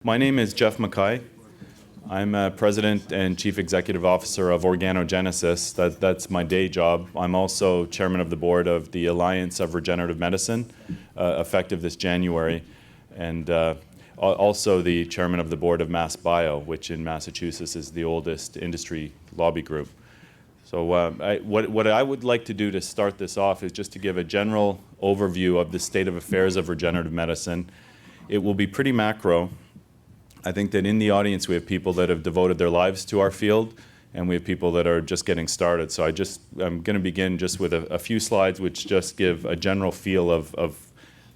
My name is Geoff MacKay. I'm President and Chief Executive Officer of Organogenesis. That's my day job. I'm also Chairman of the Board of the Alliance of Regenerative Medicine, effective this January, and also the Chairman of the Board of MassBio, which in Massachusetts is the oldest industry lobby group. So what I would like to do to start this off is just to give a general overview of the state of affairs of regenerative medicine. It will be pretty macro. I think that in the audience we have people that have devoted their lives to our field, and we have people that are just getting started. So I'm going to begin just with a few slides which just give a general feel of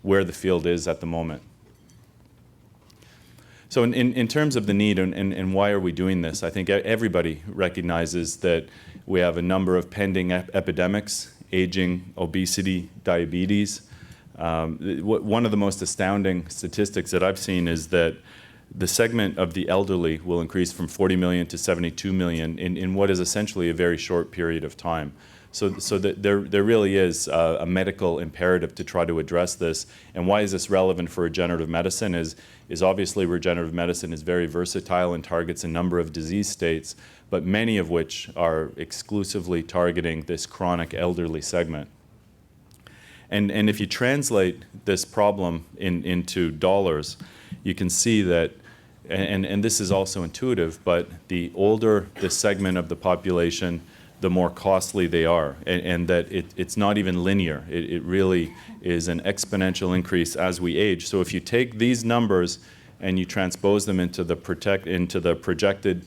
where the field is at the moment. So in terms of the need and why are we doing this, I think everybody recognizes that we have a number of pending epidemics: aging, obesity, diabetes. One of the most astounding statistics that I've seen is that the segment of the elderly will increase from 40 million to 72 million in what is essentially a very short period of time. So there really is a medical imperative to try to address this. And why is this relevant for regenerative medicine is obviously regenerative medicine is very versatile and targets a number of disease states, but many of which are exclusively targeting this chronic elderly segment. And if you translate this problem into dollars, you can see that, and this is also intuitive, but the older the segment of the population, the more costly they are, and that it's not even linear. It really is an exponential increase as we age. So if you take these numbers and you transpose them into the projected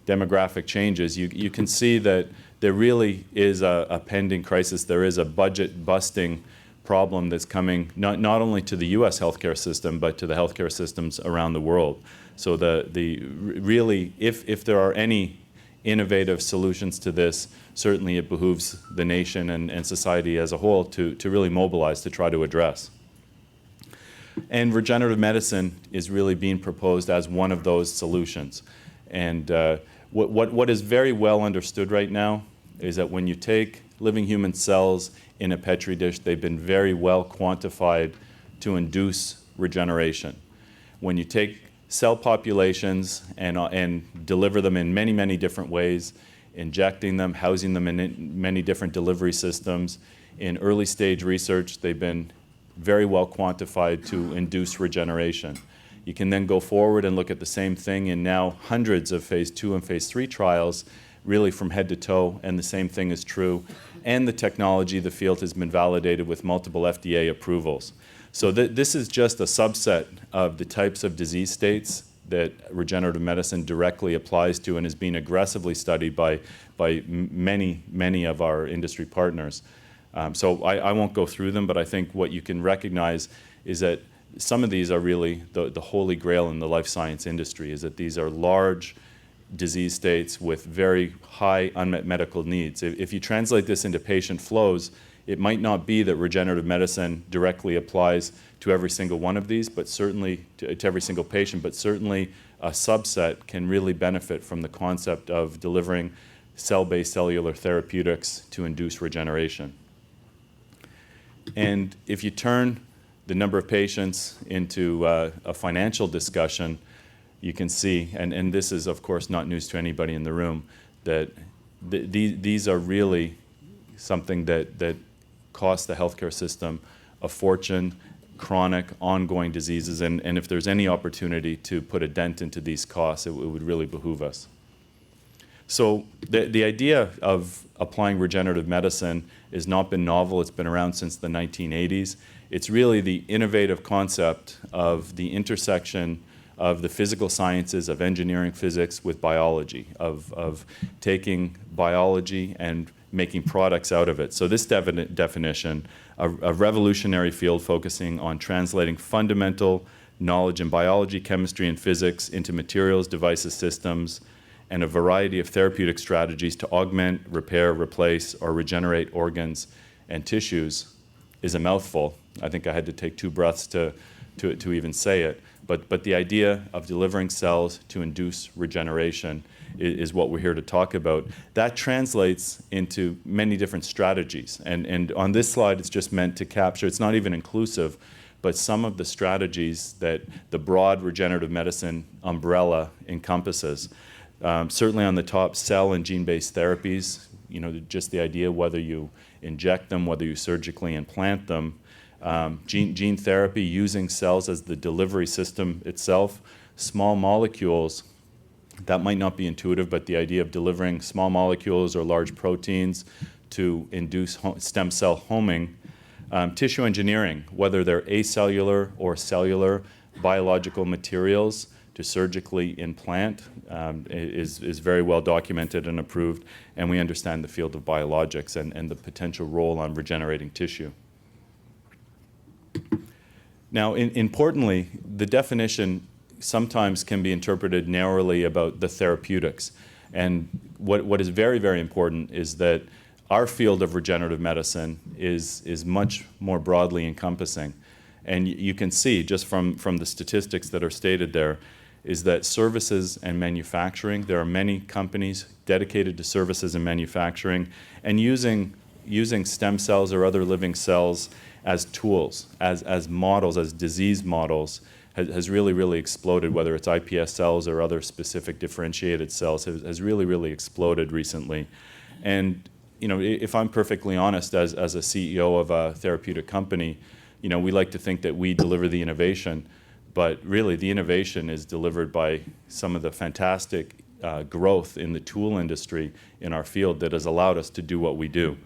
demographic changes, you can see that there really is a pending crisis. There is a budget-busting problem that's coming not only to the U.S. healthcare system, but to the healthcare systems around the world. So really, if there are any innovative solutions to this, certainly it behooves the nation and society as a whole to really mobilize to try to address. And regenerative medicine is really being proposed as one of those solutions. And what is very well understood right now is that when you take living human cells in a petri dish, they've been very well quantified to induce regeneration. When you take cell populations and deliver them in many, many different ways, injecting them, housing them in many different delivery systems, in early stage research, they've been very well quantified to induce regeneration. You can then go forward and look at the same thing in now hundreds of phase 2 and phase 3 trials, really from head to toe, and the same thing is true. And the technology, the field has been validated with multiple FDA approvals. So this is just a subset of the types of disease states that regenerative medicine directly applies to and is being aggressively studied by many, many of our industry partners. So I won't go through them, but I think what you can recognize is that some of these are really the holy grail in the life science industry, is that these are large disease states with very high unmet medical needs. If you translate this into patient flows, it might not be that regenerative medicine directly applies to every single one of these, but certainly to every single patient, but certainly a subset can really benefit from the concept of delivering cell-based cellular therapeutics to induce regeneration. And if you turn the number of patients into a financial discussion, you can see, and this is of course not news to anybody in the room, that these are really something that costs the healthcare system a fortune, chronic, ongoing diseases, and if there's any opportunity to put a dent into these costs, it would really behoove us. So the idea of applying regenerative medicine has not been novel. It's been around since the 1980s. It's really the innovative concept of the intersection of the physical sciences, of engineering physics with biology, of taking biology and making products out of it. So this definition, a revolutionary field focusing on translating fundamental knowledge in biology, chemistry, and physics into materials, devices, systems, and a variety of therapeutic strategies to augment, repair, replace, or regenerate organs and tissues, is a mouthful. I think I had to take 2 breaths to even say it. But the idea of delivering cells to induce regeneration is what we're here to talk about. That translates into many different strategies. And on this slide, it's just meant to capture, it's not even inclusive, but some of the strategies that the broad regenerative medicine umbrella encompasses. Certainly on the top, cell and gene-based therapies, just the idea whether you inject them, whether you surgically implant them, gene therapy using cells as the delivery system itself, small molecules, that might not be intuitive, but the idea of delivering small molecules or large proteins to induce stem cell homing, tissue engineering, whether they're acellular or cellular biological materials to surgically implant, is very well documented and approved, and we understand the field of biologics and the potential role on regenerating tissue. Now, importantly, the definition sometimes can be interpreted narrowly about the therapeutics. And what is very, very important is that our field of regenerative medicine is much more broadly encompassing. And you can see just from the statistics that are stated there is that services and manufacturing, there are many companies dedicated to services and manufacturing and using stem cells or other living cells as tools, as models, as disease models, has really, really exploded, whether it's iPS cells or other specific differentiated cells, has really, really exploded recently. And if I'm perfectly honest, as a CEO of a therapeutic company, we like to think that we deliver the innovation, but really the innovation is delivered by some of the fantastic growth in the tool industry in our field that has allowed us to do what we do.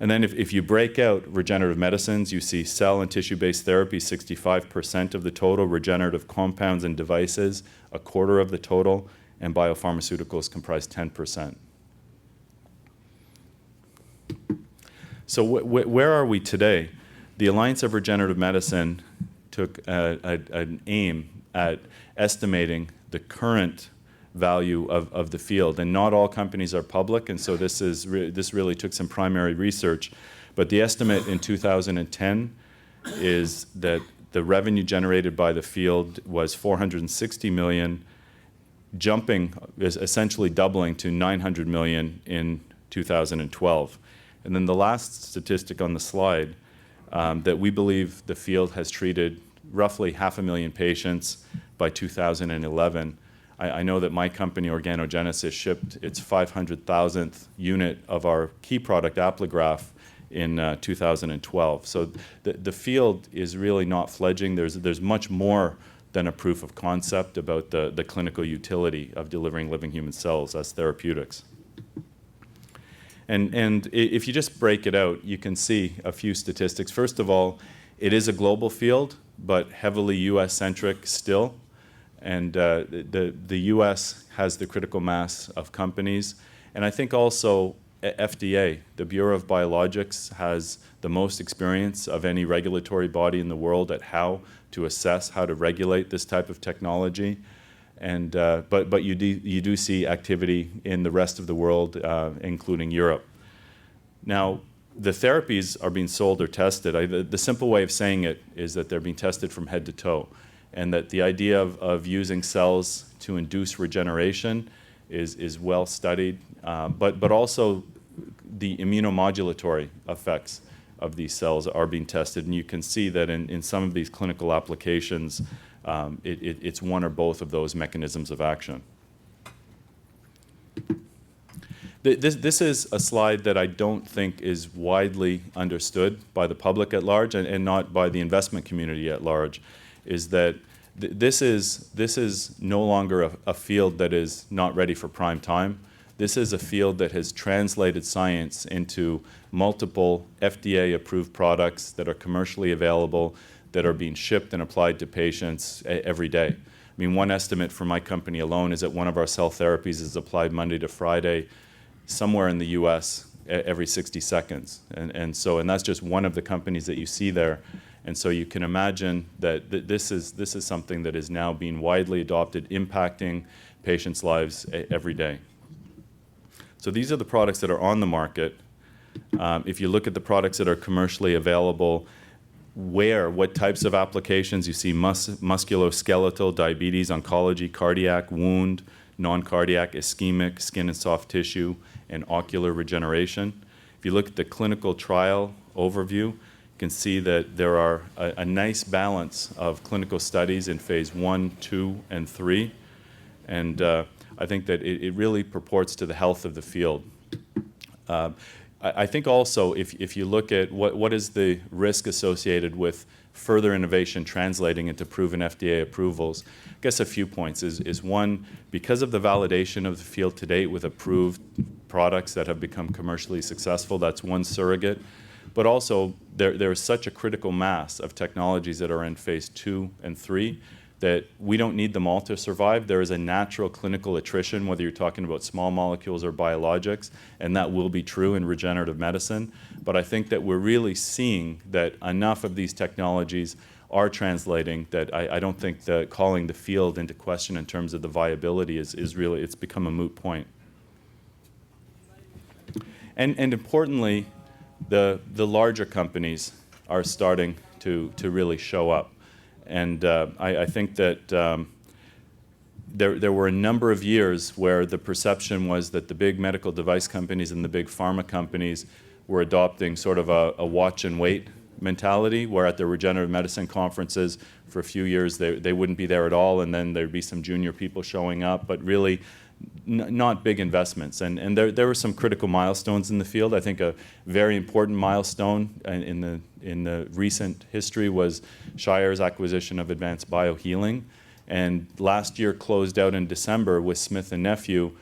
And then if you break out regenerative medicines, you see cell and tissue-based therapy, 65% of the total, regenerative compounds and devices, a quarter of the total, and biopharmaceuticals comprise 10%. So where are we today? The Alliance of Regenerative Medicine took an aim at estimating the current value of the field, and not all companies are public, and so this really took some primary research, but the estimate in 2010 is that the revenue generated by the field was 460 million, essentially doubling to 900 million in 2012. And then the last statistic on the slide, that we believe the field has treated roughly 500,000 patients by 2011. I know that my company, Organogenesis, shipped its 500,000th unit of our key product, Appligraph, in 2012. So the field is really not fledgling. There's much more than a proof of concept about the clinical utility of delivering living human cells as therapeutics. And if you just break it out, you can see a few statistics. First of all, it is a global field, but heavily US-centric still. And the US has the critical mass of companies. And I think also FDA, the Bureau of Biologics, has the most experience of any regulatory body in the world at how to assess, how to regulate this type of technology. And but you do see activity in the rest of the world, including Europe. Now, the therapies are being sold or tested. The simple way of saying it is that they're being tested from head to toe, and that the idea of using cells to induce regeneration is well studied, but also the immunomodulatory effects of these cells are being tested, and you can see that in some of these clinical applications, it's one or both of those mechanisms of action. This is a slide that I don't think is widely understood by the public at large and not by the investment community at large, is that this is no longer a field that is not ready for prime time. This is a field that has translated science into multiple FDA-approved products that are commercially available, that are being shipped and applied to patients every day. I mean, one estimate for my company alone is that one of our cell therapies is applied Monday to Friday, somewhere in the US every 60 seconds. And that's just one of the companies that you see there. And so you can imagine that this is something that is now being widely adopted, impacting patients' lives every day. So these are the products that are on the market. If you look at the products that are commercially available, what types of applications, you see musculoskeletal, diabetes, oncology, cardiac, wound, non-cardiac, ischemic, skin and soft tissue, and ocular regeneration. If you look at the clinical trial overview, You can see that there are a nice balance of clinical studies in phase 1, 2, and 3. And I think that it really purports to the health of the field. I think also if you look at what is the risk associated with further innovation translating into proven FDA approvals, I guess a few points is one, because of the validation of the field to date with approved products that have become commercially successful, that's one surrogate. But also there is such a critical mass of technologies that are in phase 2 and 3 that we don't need them all to survive. There is a natural clinical attrition, whether you're talking about small molecules or biologics, and that will be true in regenerative medicine. But I think that we're really seeing that enough of these technologies are translating that I don't think that calling the field into question in terms of the viability is really, it's become a moot point. And importantly, the larger companies are starting to really show up. And I think that there were a number of years where the perception was that the big medical device companies and the big pharma companies were adopting sort of a watch and wait mentality, where at the regenerative medicine conferences for a few years they wouldn't be there at all, and then there'd be some junior people showing up, but really not big investments. And there were some critical milestones in the field. I think a very important milestone in the recent history was Shire's acquisition of Advanced Biohealing, and last year closed out in December with Smith & Nephew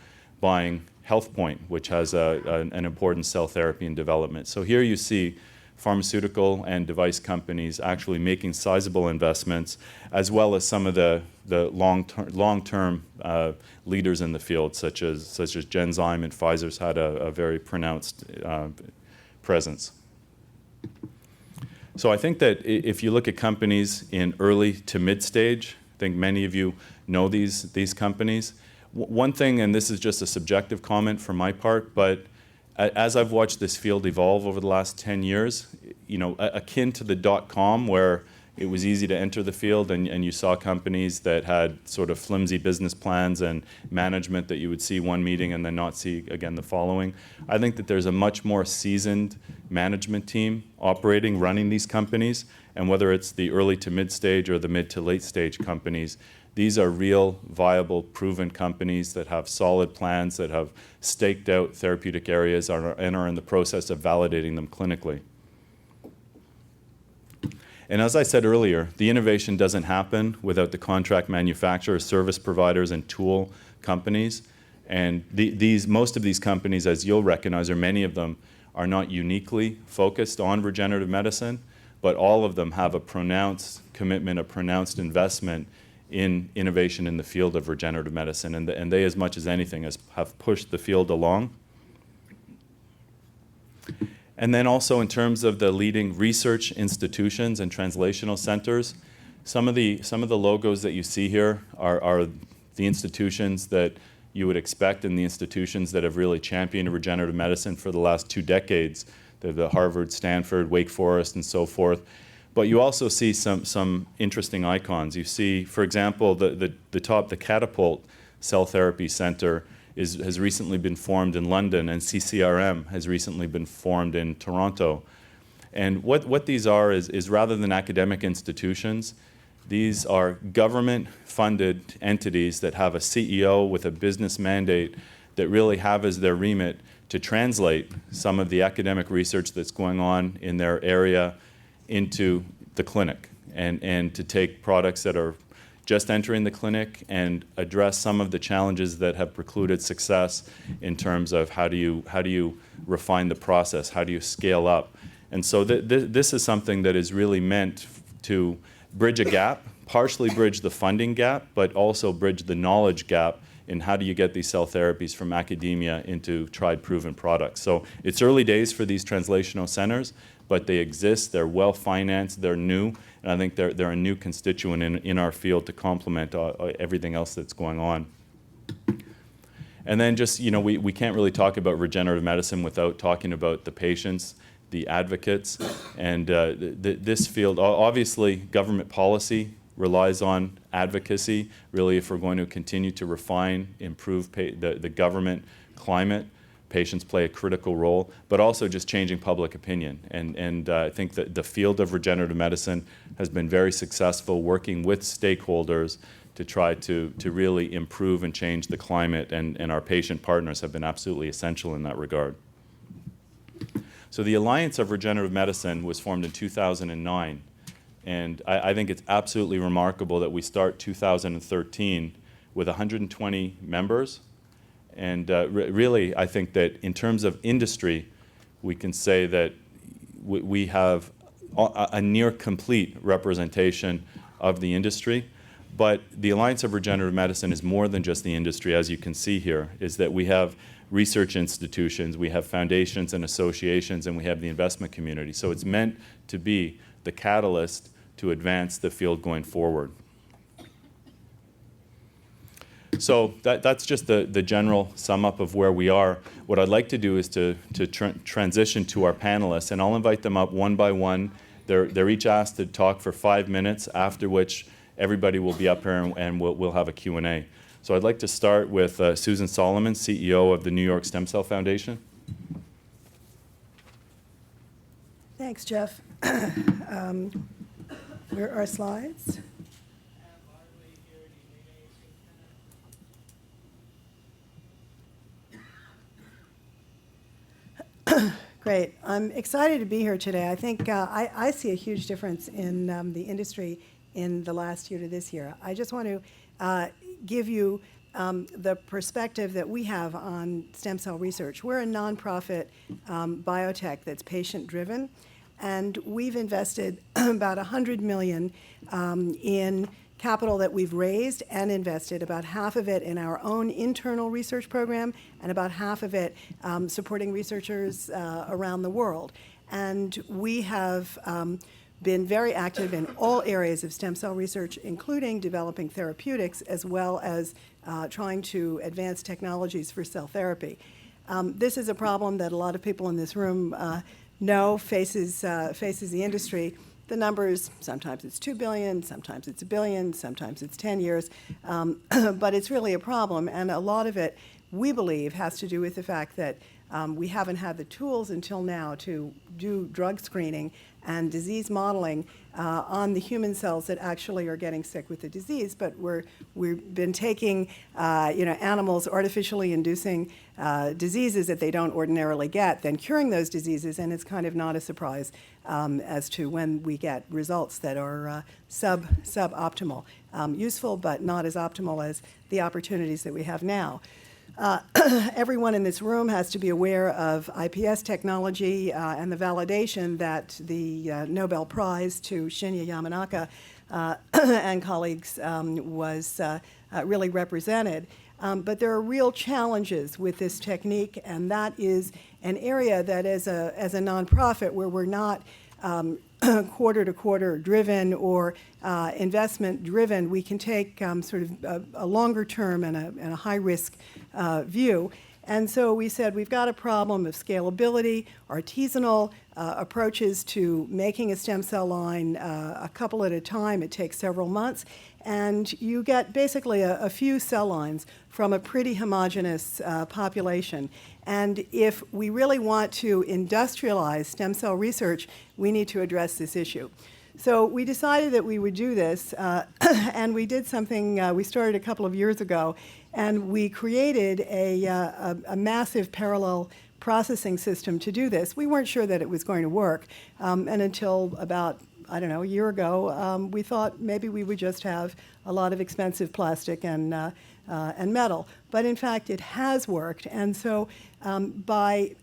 buying HealthPoint, which has an important cell therapy in development. So here you see pharmaceutical and device companies actually making sizable investments, as well as some of the long-term leaders in the field, such as Genzyme, and Pfizer's had a very pronounced presence. So I think that if you look at companies in early to mid-stage, I think many of you know these companies. One thing, and this is just a subjective comment from my part, but as I've watched this field evolve over the last 10 years, you know, akin to the .com, where it was easy to enter the field and you saw companies that had sort of flimsy business plans and management that you would see one meeting and then not see again the following. I think that there's a much more seasoned management team operating, running these companies, and whether it's the early to mid-stage or the mid to late-stage companies, these are real, viable, proven companies that have solid plans, that have staked out therapeutic areas and are in the process of validating them clinically. And as I said earlier, the innovation doesn't happen without the contract manufacturers, service providers, and tool companies. And most of these companies, as you'll recognize, or many of them, are not uniquely focused on regenerative medicine, but all of them have a pronounced commitment, a pronounced investment in innovation in the field of regenerative medicine, and they, as much as anything, have pushed the field along. And then also in terms of the leading research institutions and translational centers, some of the logos that you see here are the institutions that you would expect, and the institutions that have really championed regenerative medicine for the last 2 decades. They're the Harvard, Stanford, Wake Forest, and so forth. But you also see some interesting icons. You see, for example, the Catapult Cell Therapy Center has recently been formed in London, and CCRM has recently been formed in Toronto. And what these are is rather than academic institutions, these are government-funded entities that have a CEO with a business mandate that really have as their remit to translate some of the academic research that's going on in their area into the clinic, and to take products that are just entering the clinic and address some of the challenges that have precluded success in terms of how do you refine the process, how do you scale up. And so this is something that is really meant to bridge a gap, partially bridge the funding gap, but also bridge the knowledge gap in how do you get these cell therapies from academia into tried, proven products. So it's early days for these translational centers, but they exist, they're well-financed, they're new, and I think they're a new constituent in our field to complement everything else that's going on. And then just, you know, we can't really talk about regenerative medicine without talking about the patients, the advocates, and this field. Obviously, government policy relies on advocacy, really, if we're going to continue to refine, improve the government climate. patients play a critical role, but also just changing public opinion. And I think that the field of regenerative medicine has been very successful working with stakeholders to try to really improve and change the climate, and our patient partners have been absolutely essential in that regard. So the Alliance of Regenerative Medicine was formed in 2009, and I think it's absolutely remarkable that we start 2013 with 120 members. And really, I think that in terms of industry, we can say that we have a near complete representation of the industry. But the Alliance of Regenerative Medicine is more than just the industry, as you can see here, is that we have research institutions, we have foundations and associations, and we have the investment community. So it's meant to be the catalyst to advance the field going forward. So that's just the general sum up of where we are. What I'd like to do is to transition to our panelists, and I'll invite them up one by one. They're each asked to talk for 5 minutes, after which everybody will be up here and we'll have a Q&A. So I'd like to start with Susan Solomon, CEO of the New York Stem Cell Foundation. Thanks, Geoff. Where are our slides? Great. I'm excited to be here today. I think I see a huge difference in the industry in the last year to this year. I just want to give you the perspective that we have on stem cell research. We're a nonprofit biotech that's patient-driven, and we've invested about $100 million in capital that we've raised and invested, about half of it in our own internal research program and about half of it supporting researchers around the world. And we have been very active in all areas of stem cell research, including developing therapeutics, as well as trying to advance technologies for cell therapy. This is a problem that a lot of people in this room know faces the industry. The numbers, sometimes it's 2 billion, sometimes it's 1 billion, sometimes it's 10 years, but it's really a problem, and a lot of it, we believe, has to do with the fact that we haven't had the tools until now to do drug screening and disease modeling on the human cells that actually are getting sick with the disease. But we've been taking animals artificially inducing diseases that they don't ordinarily get, then curing those diseases, and it's kind of not a surprise as to when we get results that are suboptimal. Useful, but not as optimal as the opportunities that we have now. Everyone in this room has to be aware of IPS technology and the validation that the Nobel Prize to Shinya Yamanaka and colleagues was really represented. But there are real challenges with this technique, and that is an area that as a nonprofit where we're not quarter-to-quarter driven or investment driven, we can take sort of a longer term and a high-risk view. And so we said we've got a problem of scalability, artisanal approaches to making a stem cell line a couple at a time. It takes several months. And you get basically a few cell lines from a pretty homogeneous population. And if we really want to industrialize stem cell research, we need to address this issue. So we decided that we would do this, and we did something we started a couple of years ago, and we created a massive parallel processing system to do this. We weren't sure that it was going to work, and until about a year ago, we thought maybe we would just have a lot of expensive plastic and metal. But in fact, it has worked. And so by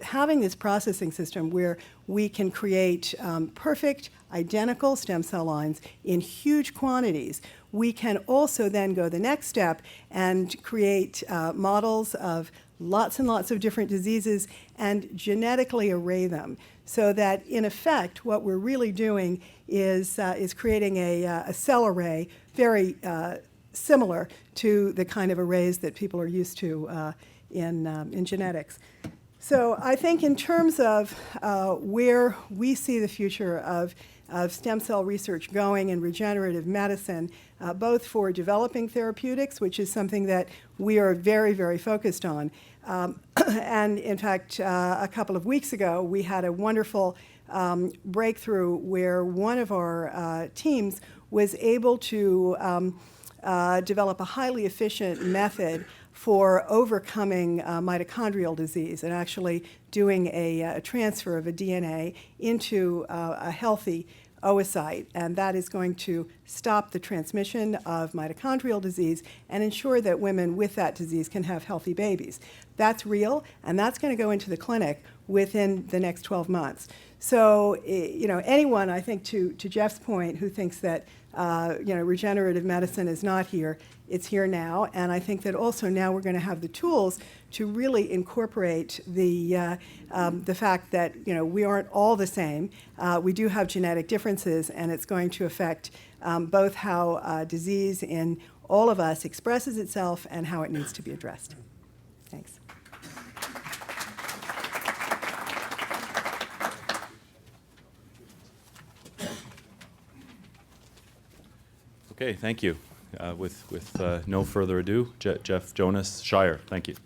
having this processing system where we can create perfect, identical stem cell lines in huge quantities, we can also then go the next step and create models of lots and lots of different diseases and genetically array them, so that in effect what we're really doing is creating a cell array very similar to the kind of arrays that people are used to in genetics. So I think in terms of where we see the future of stem cell research going in regenerative medicine, both for developing therapeutics, which is something that we are very, very focused on, And in fact, a couple of weeks ago, we had a wonderful breakthrough where one of our teams was able to develop a highly efficient method for overcoming mitochondrial disease and actually doing a transfer of a DNA into a healthy oocyte, and that is going to stop the transmission of mitochondrial disease and ensure that women with that disease can have healthy babies. That's real, and that's going to go into the clinic within the next 12 months. So, you know, anyone, I think, to Geoff's point, who thinks that, you know, regenerative medicine is not here, it's here now, and I think that also now we're going to have the tools to really incorporate the fact that, you know, we aren't all the same. We do have genetic differences, and it's going to affect both how disease in all of us expresses itself and how it needs to be addressed. Thanks. Okay, thank you. With no further ado, Geoff, Jonas, Shire, thank you.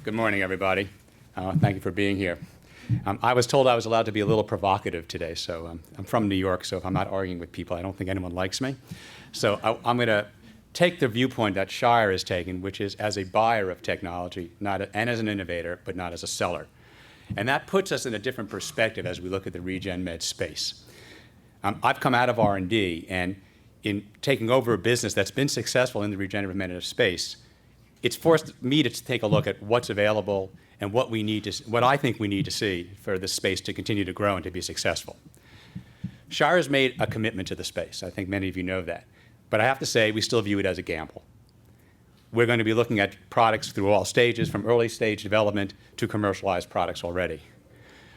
Good morning, everybody. Thank you for being here. I was told I was allowed to be a little provocative today, so I'm from New York, so if I'm not arguing with people, I don't think anyone likes me. So I'm going to take the viewpoint that Shire is taking, which is as a buyer of technology, and as an innovator, but not as a seller. And that puts us in a different perspective as we look at the regen med space. I've come out of R&D, and in taking over a business that's been successful in the regenerative medicine space, it's forced me to take a look at what's available and what I think we need to see for this space to continue to grow and to be successful. Shire has made a commitment to the space. I think many of you know that. But I have to say, we still view it as a gamble. We're going to be looking at products through all stages, from early stage development to commercialized products already.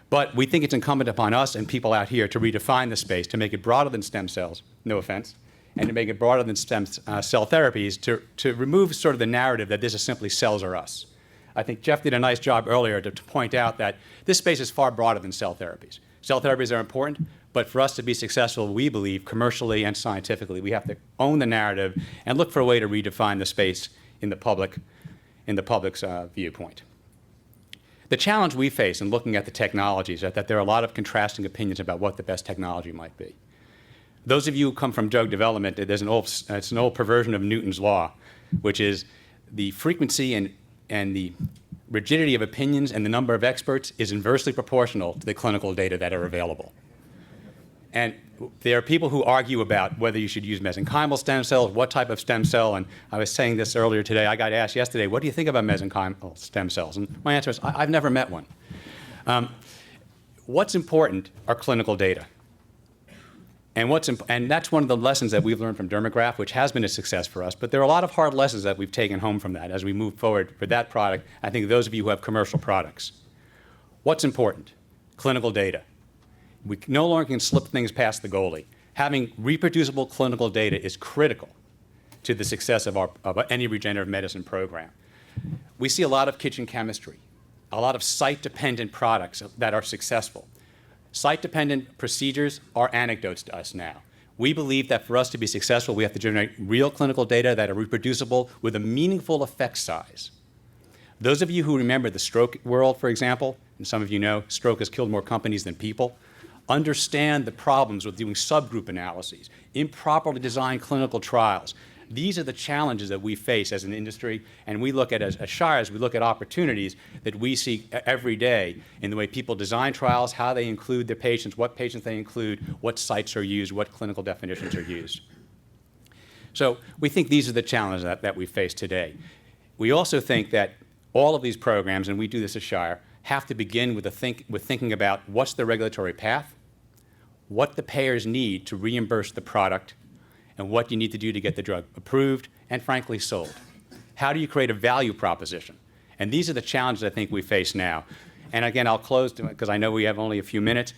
But we think it's incumbent upon us and people out here to redefine the space, to make it broader than stem cells, no offense, and to make it broader than stem cell therapies, to remove sort of the narrative that this is simply cells or us. I think Geoff did a nice job earlier to point out that this space is far broader than cell therapies. Cell therapies are important, but for us to be successful, we believe, commercially and scientifically, we have to own the narrative and look for a way to redefine the space in the public's viewpoint. The challenge we face in looking at the technologies is that there are a lot of contrasting opinions about what the best technology might be. Those of you who come from drug development, it's an old perversion of Newton's law, which is the frequency and the rigidity of opinions and the number of experts is inversely proportional to the clinical data that are available. And there are people who argue about whether you should use mesenchymal stem cells, what type of stem cell, and I was saying this earlier today. I got asked yesterday, what do you think about mesenchymal stem cells? And my answer is, I've never met one. What's important are clinical data. And that's one of the lessons that we've learned from Dermagraph, which has been a success for us, but there are a lot of hard lessons that we've taken home from that as we move forward for that product. I think those of you who have commercial products. What's important? Clinical data. We no longer can slip things past the goalie. Having reproducible clinical data is critical to the success of any regenerative medicine program. We see a lot of kitchen chemistry, a lot of site-dependent products that are successful. Site-dependent procedures are anecdotes to us now. We believe that for us to be successful, we have to generate real clinical data that are reproducible with a meaningful effect size. Those of you who remember the stroke world, for example, and some of you know stroke has killed more companies than people, understand the problems with doing subgroup analyses, improperly designed clinical trials. These are the challenges that we face as an industry, and we look at, as Shire, as we look at opportunities that we see every day in the way people design trials, how they include their patients, what patients they include, what sites are used, what clinical definitions are used. So we think these are the challenges that we face today. We also think that all of these programs, and we do this at Shire, have to begin with thinking about what's the regulatory path, what the payers need to reimburse the product, and what you need to do to get the drug approved and, frankly, sold. How do you create a value proposition? And these are the challenges I think we face now. And again, I'll close because I know we have only a few minutes.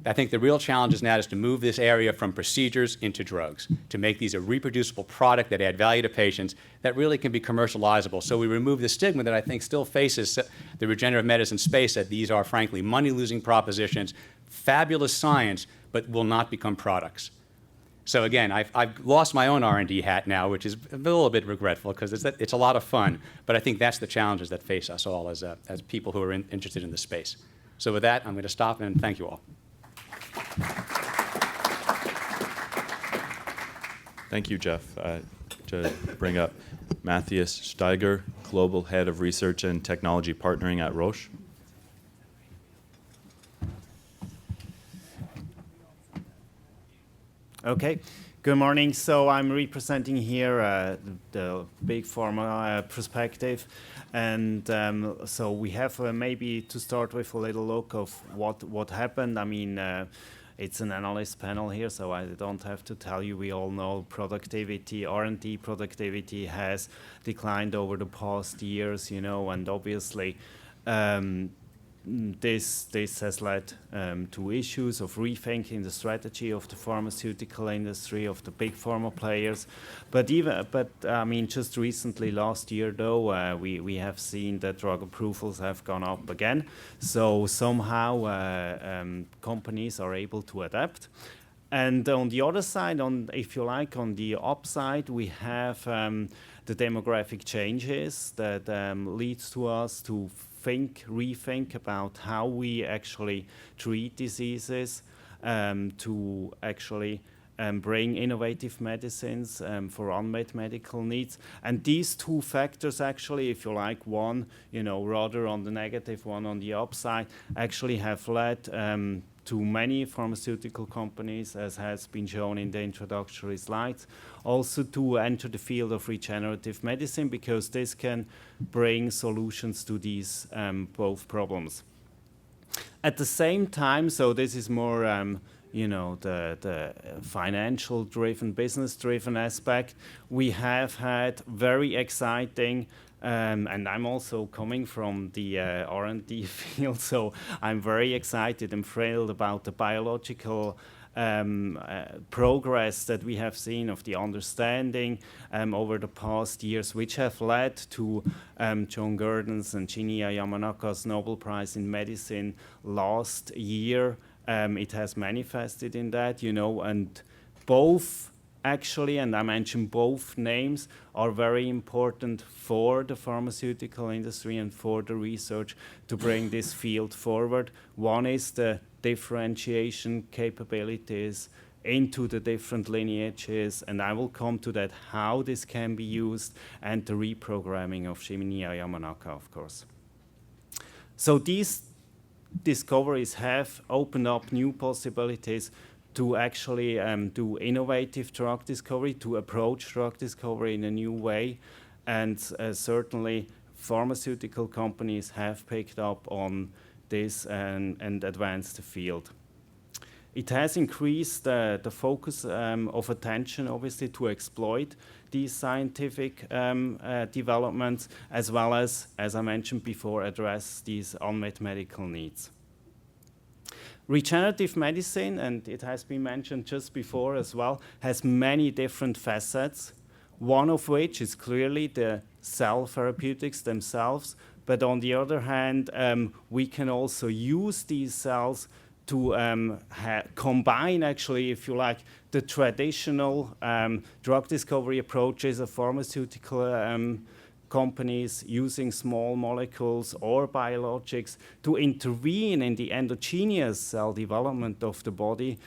I think the real challenge is now is to move this area from procedures into drugs, to make these a reproducible product that add value to patients that really can be commercializable. So we remove the stigma that I think still faces the regenerative medicine space, that these are, frankly, money-losing propositions, fabulous science, but will not become products. So again, I've lost my own R&D hat now, which is a little bit regretful because it's a lot of fun. But I think that's the challenges that face us all as people who are interested in the space. So with that, I'm going to stop and thank you all. Thank you, Geoff. To bring up Matthias Steger, Global Head of Research and Technology Partnering at Roche. Okay, good morning. So I'm representing here the big pharma perspective. And so we have maybe to start with a little look of what happened. I mean, it's an analyst panel here, so I don't have to tell you. We all know productivity, R&D productivity has declined over the past years, you know, and obviously this has led to issues of rethinking the strategy of the pharmaceutical industry, of the big pharma players. But I mean, just recently, last year though, we have seen that drug approvals have gone up again. So somehow companies are able to adapt. And on the other side, if you like, on the upside, we have the demographic changes that leads to us to rethink about how we actually treat diseases, to actually bring innovative medicines for unmet medical needs. And these two factors actually, if you like, one, you know, rather on the negative, one on the upside, actually have led to many pharmaceutical companies, as has been shown in the introductory slides, also to enter the field of regenerative medicine, because this can bring solutions to these both problems. At the same time, so this is more you know, the financial-driven, business-driven aspect, we have had very exciting and I'm also coming from the R&D field, so I'm very excited and thrilled about the biological progress that we have seen of the understanding over the past years, which have led to John Gurdon's and Shinya Yamanaka's Nobel Prize in Medicine last year. It has manifested in that, you know, and both actually, and I mentioned both names, are very important for the pharmaceutical industry and for the research to bring this field forward. One is the differentiation capabilities into the different lineages, and I will come to that, how this can be used, and the reprogramming of Shinya Yamanaka, of course. So these discoveries have opened up new possibilities to actually do innovative drug discovery, to approach drug discovery in a new way. And certainly pharmaceutical companies have picked up on this and advanced the field. It has increased the focus of attention, obviously, to exploit these scientific developments, as well as I mentioned before, address these unmet medical needs. Regenerative medicine, and it has been mentioned just before as well, has many different facets, one of which is clearly the cell therapeutics themselves, but on the other hand, we can also use these cells to combine, actually, if you like, the traditional drug discovery approaches of pharmaceutical companies using small molecules or biologics to intervene in the endogenous cell development of the body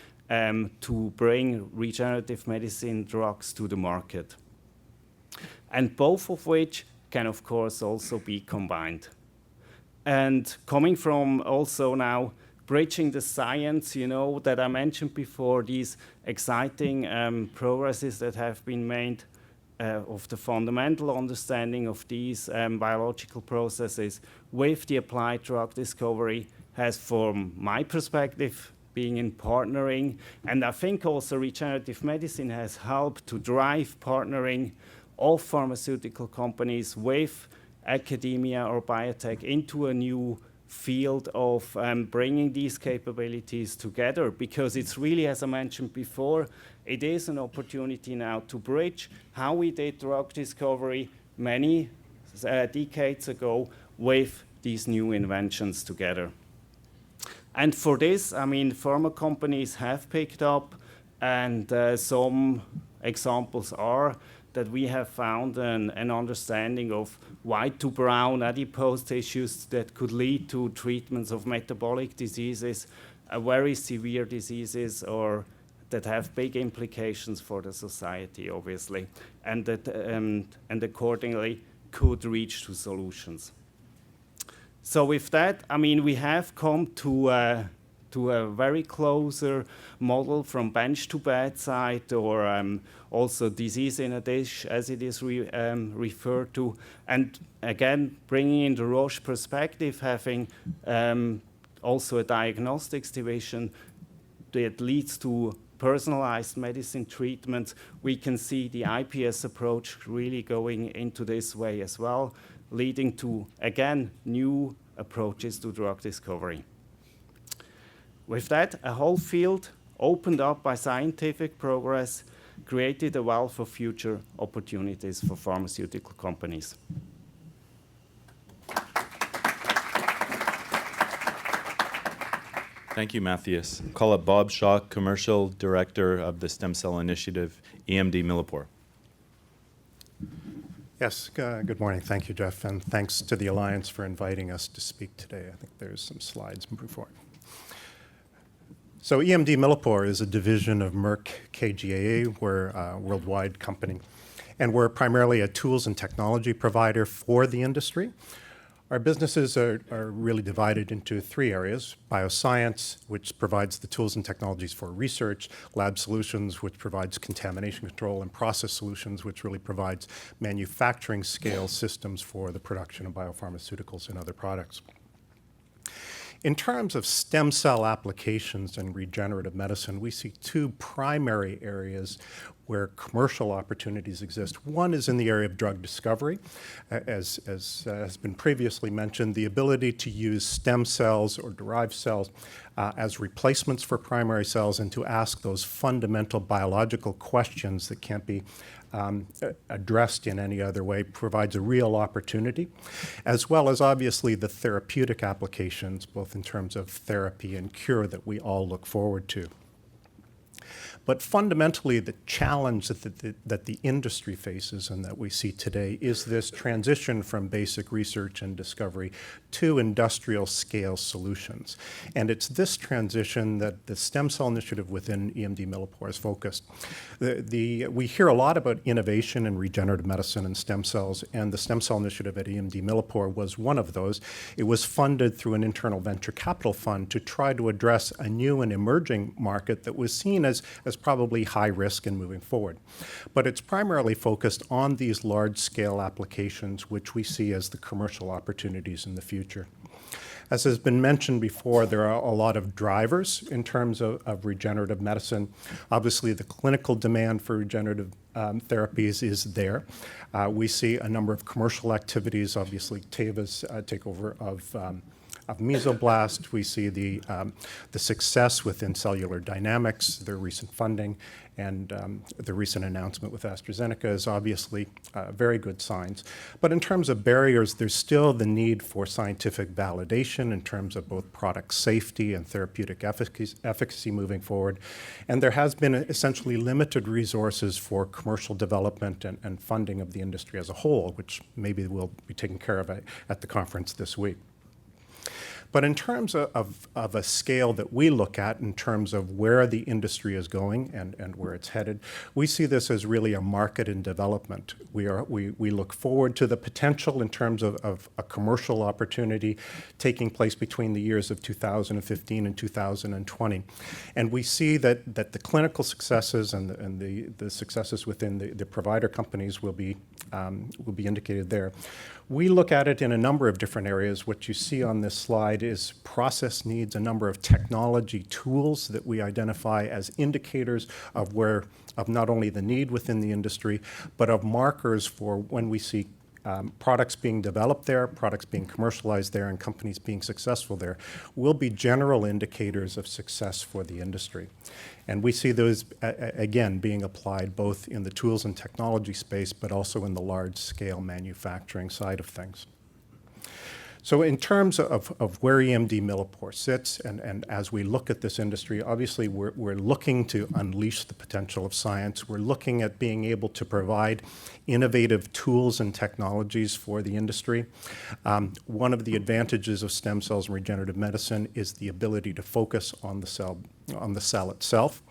to bring regenerative medicine drugs to the market. And both of which can, of course, also be combined. And coming from also now bridging the science, you know, that I mentioned before, these exciting progresses that have been made of the fundamental understanding of these biological processes with the applied drug discovery has, from my perspective, being in partnering. And I think also regenerative medicine has helped to drive partnering of pharmaceutical companies with academia or biotech into a new field of bringing these capabilities together, because it's really, as I mentioned before, it is an opportunity now to bridge how we did drug discovery many decades ago with these new inventions together. And for this, I mean, pharma companies have picked up And some examples are that we have found an understanding of white to brown adipose tissues that could lead to treatments of metabolic diseases, very severe diseases, or that have big implications for the society, obviously, and that and accordingly could reach to solutions. So with that, I mean, we have come to a very closer model from bench to bedside, or also disease in a dish, as it is referred to. And again, bringing in the Roche perspective, having also a diagnostics division that leads to personalized medicine treatments, we can see the IPS approach really going into this way as well, leading to, again, new approaches to drug discovery. With that, a whole field opened up by scientific progress created a wealth of future opportunities for pharmaceutical companies. Thank you, Matthias. Call up Bob Shaw, Commercial Director of the Stem Cell Initiative, EMD Millipore. Yes, good morning. Thank you, Geoff, and thanks to the Alliance for inviting us to speak today. I think there's some slides moving forward. So EMD Millipore is a division of Merck KGaA. We're a worldwide company, and we're primarily a tools and technology provider for the industry. Our businesses are really divided into three areas: bioscience, which provides the tools and technologies for research; lab solutions, which provides contamination control; and process solutions, which really provides manufacturing scale systems for the production of biopharmaceuticals and other products. In terms of stem cell applications and regenerative medicine, we see two primary areas where commercial opportunities exist. One is in the area of drug discovery. As has been previously mentioned, the ability to use stem cells or derived cells as replacements for primary cells and to ask those fundamental biological questions that can't be addressed in any other way provides a real opportunity, as well as obviously the therapeutic applications, both in terms of therapy and cure, that we all look forward to. But fundamentally, the challenge that the industry faces and that we see today is this transition from basic research and discovery to industrial scale solutions. And it's this transition that the Stem Cell Initiative within EMD Millipore is focused. We hear a lot about innovation in regenerative medicine and stem cells, and the Stem Cell Initiative at EMD Millipore was one of those. It was funded through an internal venture capital fund to try to address a new and emerging market that was seen as probably high risk in moving forward. But it's primarily focused on these large-scale applications, which we see as the commercial opportunities in the future. As has been mentioned before, there are a lot of drivers in terms of regenerative medicine. Obviously, the clinical demand for regenerative therapies is there. We see a number of commercial activities, obviously Teva's takeover of Mesoblast. We see the success within Cellular Dynamics, their recent funding, and the recent announcement with AstraZeneca is obviously very good signs. But in terms of barriers, there's still the need for scientific validation in terms of both product safety and therapeutic efficacy moving forward. And there has been essentially limited resources for commercial development and funding of the industry as a whole, which maybe will be taken care of at the conference this week. But in terms of a scale that we look at in terms of where the industry is going and where it's headed, we see this as really a market in development. We look forward to the potential in terms of a commercial opportunity taking place between the years of 2015 and 2020. And we see that the clinical successes and the successes within the provider companies will be indicated there. We look at it in a number of different areas. What you see on this slide is process needs, a number of technology tools that we identify as indicators of not only the need within the industry, but of markers for when we see products being developed there, products being commercialized there, and companies being successful there, will be general indicators of success for the industry. And we see those, again, being applied both in the tools and technology space, but also in the large-scale manufacturing side of things. So in terms of where EMD Millipore sits, and as we look at this industry, obviously we're looking to unleash the potential of science. We're looking at being able to provide innovative tools and technologies for the industry. One of the advantages of stem cells and regenerative medicine is the ability to focus on the cell itself.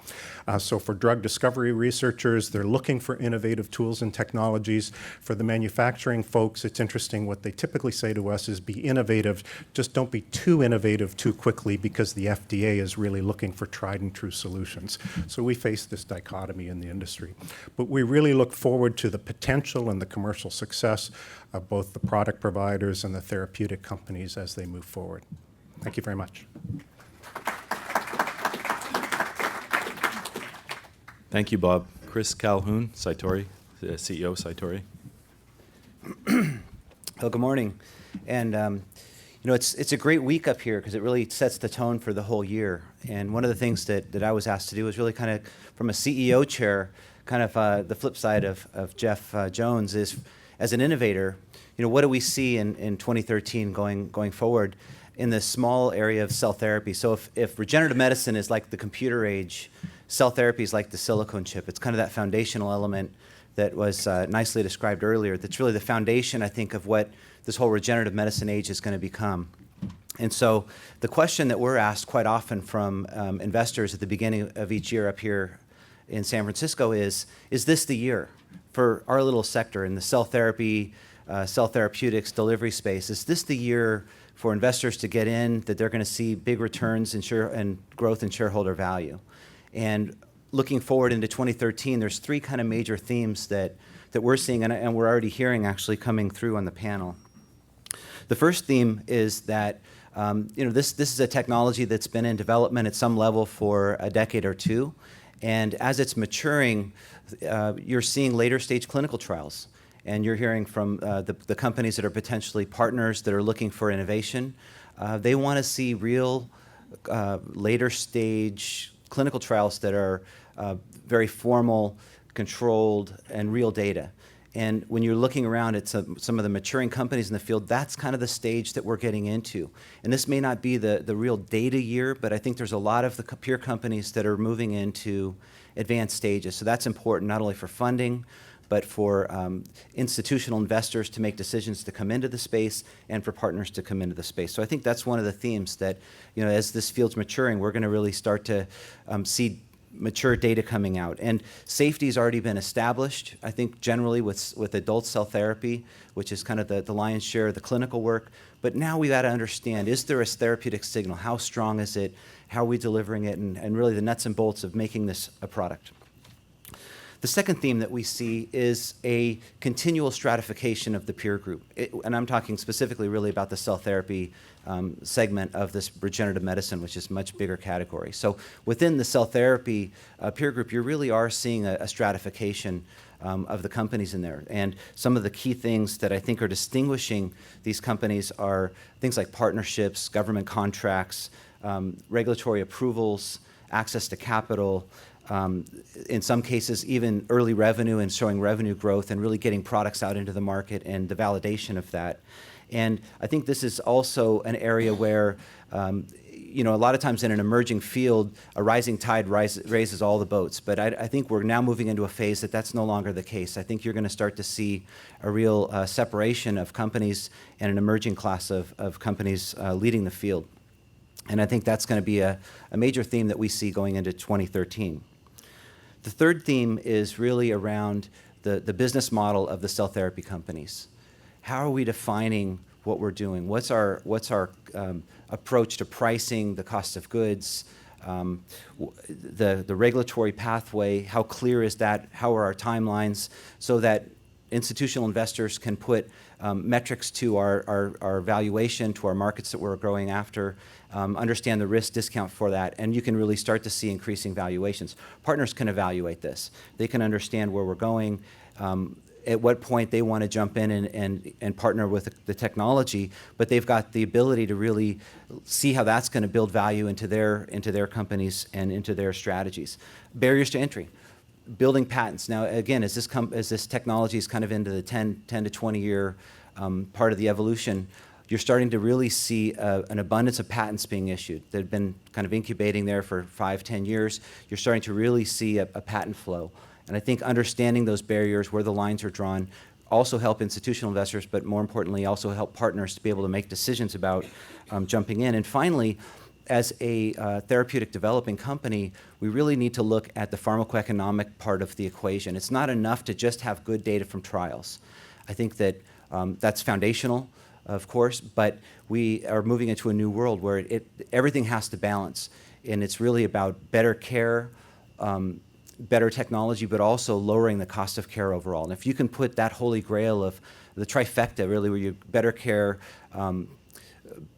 So for drug discovery researchers, they're looking for innovative tools and technologies. For the manufacturing folks, it's interesting. What they typically say to us is be innovative, just don't be too innovative too quickly, because the FDA is really looking for tried and true solutions. So we face this dichotomy in the industry. But we really look forward to the potential and the commercial success of both the product providers and the therapeutic companies as they move forward. Thank you very much. Thank you, Bob. Chris Calhoun, Cytori, the CEO of Cytori. Well, good morning. And it's a great week up here because it really sets the tone for the whole year. And one of the things that I was asked to do was really kind of from a CEO chair, kind of the flip side of Geoff Jones is, as an innovator, what do we see in 2013 going forward in the small area of cell therapy? So if regenerative medicine is like the computer age, cell therapy is like the silicon chip. It's kind of that foundational element that was nicely described earlier. That's really the foundation, I think, of what this whole regenerative medicine age is going to become. And so the question that we're asked quite often from investors at the beginning of each year up here in San Francisco is this the year for our little sector in the cell therapy, cell therapeutics delivery space? Is this the year for investors to get in, that they're going to see big returns and growth in shareholder value? And looking forward into 2013, there's three kind of major themes that we're seeing, and we're already hearing actually coming through on the panel. The first theme is that this is a technology that's been in development at some level for a decade or two, and as it's maturing, you're seeing later stage clinical trials, and you're hearing from the companies that are potentially partners that are looking for innovation. They want to see real later stage clinical trials that are very formal, controlled, and real data. And when you're looking around at some of the maturing companies in the field, that's kind of the stage that we're getting into. And this may not be the real data year, but I think there's a lot of the peer companies that are moving into advanced stages. So that's important not only for funding, but for institutional investors to make decisions to come into the space and for partners to come into the space. So I think that's one of the themes that, as this field's maturing, we're going to really start to see mature data coming out. And safety's already been established, I think, generally with adult cell therapy, which is kind of the lion's share of the clinical work. But now we've got to understand, is there a therapeutic signal? How strong is it? How are we delivering it? And really the nuts and bolts of making this a product. The second theme that we see is a continual stratification of the peer group. And I'm talking specifically really about the cell therapy segment of this regenerative medicine, which is a much bigger category. So within the cell therapy peer group, you really are seeing a stratification of the companies in there. And some of the key things that I think are distinguishing these companies are things like partnerships, government contracts, regulatory approvals, access to capital, in some cases even early revenue and showing revenue growth and really getting products out into the market and the validation of that. And I think this is also an area where, a lot of times in an emerging field, a rising tide raises all the boats. But I think we're now moving into a phase that's no longer the case. I think you're going to start to see a real separation of companies and an emerging class of companies leading the field. And I think that's going to be a major theme that we see going into 2013. The third theme is really around the business model of the cell therapy companies. How are we defining what we're doing? What's our approach to pricing, the cost of goods, the regulatory pathway? How clear is that? How are our timelines so that institutional investors can put metrics to our valuation, to our markets that we're growing after, understand the risk discount for that, and you can really start to see increasing valuations. Partners can evaluate this. They can understand where we're going, at what point they want to jump in and partner with the technology, but they've got the ability to really see how that's going to build value into their companies and into their strategies. Barriers to entry. Building patents. Now, again, as this technology is kind of into the 10 to 20 year part of the evolution, you're starting to really see an abundance of patents being issued. They've been kind of incubating there for 5, 10 years. You're starting to really see a patent flow. And I think understanding those barriers, where the lines are drawn, also help institutional investors, but more importantly, also help partners to be able to make decisions about jumping in. And finally, as a therapeutic developing company, we really need to look at the pharmacoeconomic part of the equation. It's not enough to just have good data from trials. I think that that's foundational, of course, but we are moving into a new world where everything has to balance. And it's really about better care, better technology, but also lowering the cost of care overall. And if you can put that holy grail of the trifecta, really, where you better care,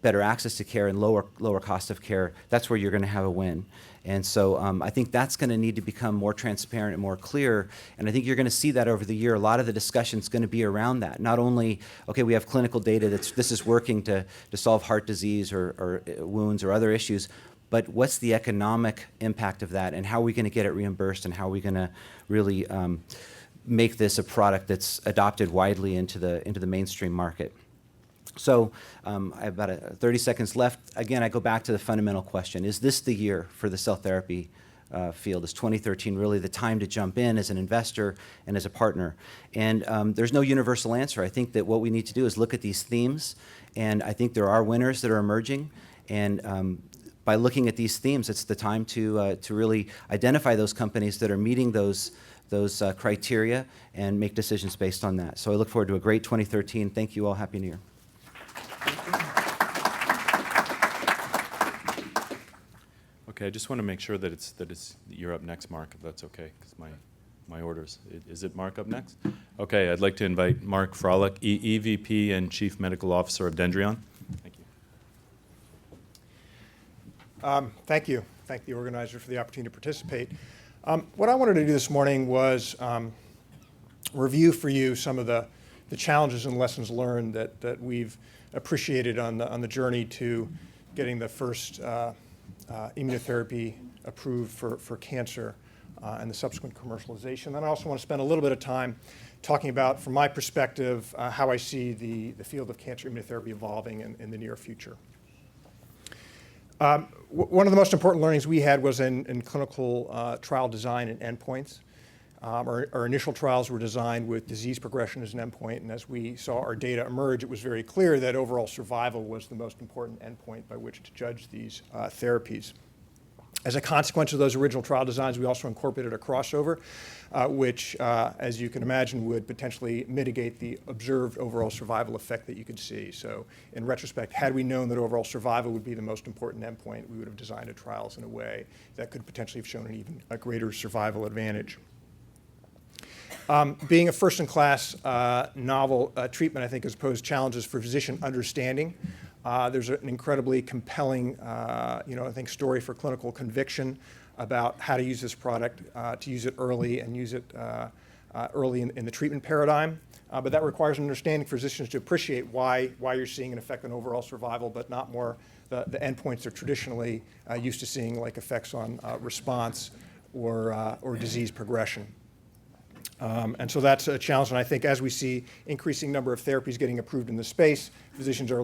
better access to care, and lower cost of care, that's where you're going to have a win. And so I think that's going to need to become more transparent and more clear. And I think you're going to see that over the year. A lot of the discussion is going to be around that. Not only, okay, we have clinical data this is working to solve heart disease or wounds or other issues, but what's the economic impact of that, and how are we going to get it reimbursed, and how are we going to really make this a product that's adopted widely into the mainstream market? So I have about 30 seconds left. Again, I go back to the fundamental question. Is this the year for the cell therapy field? Is 2013 really the time to jump in as an investor and as a partner? And there's no universal answer. I think that what we need to do is look at these themes, and I think there are winners that are emerging. And by looking at these themes, it's the time to really identify those companies that are meeting those criteria and make decisions based on that. So I look forward to a great 2013. Thank you all. Happy New Year. Okay, I just want to make sure that you're up next, Mark, if that's okay, because my orders. Is it Mark up next? Okay, I'd like to invite Mark Froelich, EVP and Chief Medical Officer of Dendreon. Thank you. Thank you. Thank the organizer for the opportunity to participate. What I wanted to do this morning was review for you some of the challenges and lessons learned that we've appreciated on the journey to getting the first immunotherapy approved for cancer and the subsequent commercialization. And I also want to spend a little bit of time talking about, from my perspective, how I see the field of cancer immunotherapy evolving in the near future. One of the most important learnings we had was in clinical trial design and endpoints. Our initial trials were designed with disease progression as an endpoint, and as we saw our data emerge, it was very clear that overall survival was the most important endpoint by which to judge these therapies. As a consequence of those original trial designs, we also incorporated a crossover, which, as you can imagine, would potentially mitigate the observed overall survival effect that you could see. So in retrospect, had we known that overall survival would be the most important endpoint, we would have designed the trials in a way that could potentially have shown an even greater survival advantage. Being a first-in-class novel treatment, I think, has posed challenges for physician understanding. There's an incredibly compelling, I think, story for clinical conviction about how to use this product, to use it early and use it early in the treatment paradigm. But that requires an understanding for physicians to appreciate why you're seeing an effect on overall survival, but not more the endpoints they're traditionally used to seeing, like effects on response or disease progression. And so that's a challenge, and I think as we see increasing number of therapies getting approved in the space, physicians are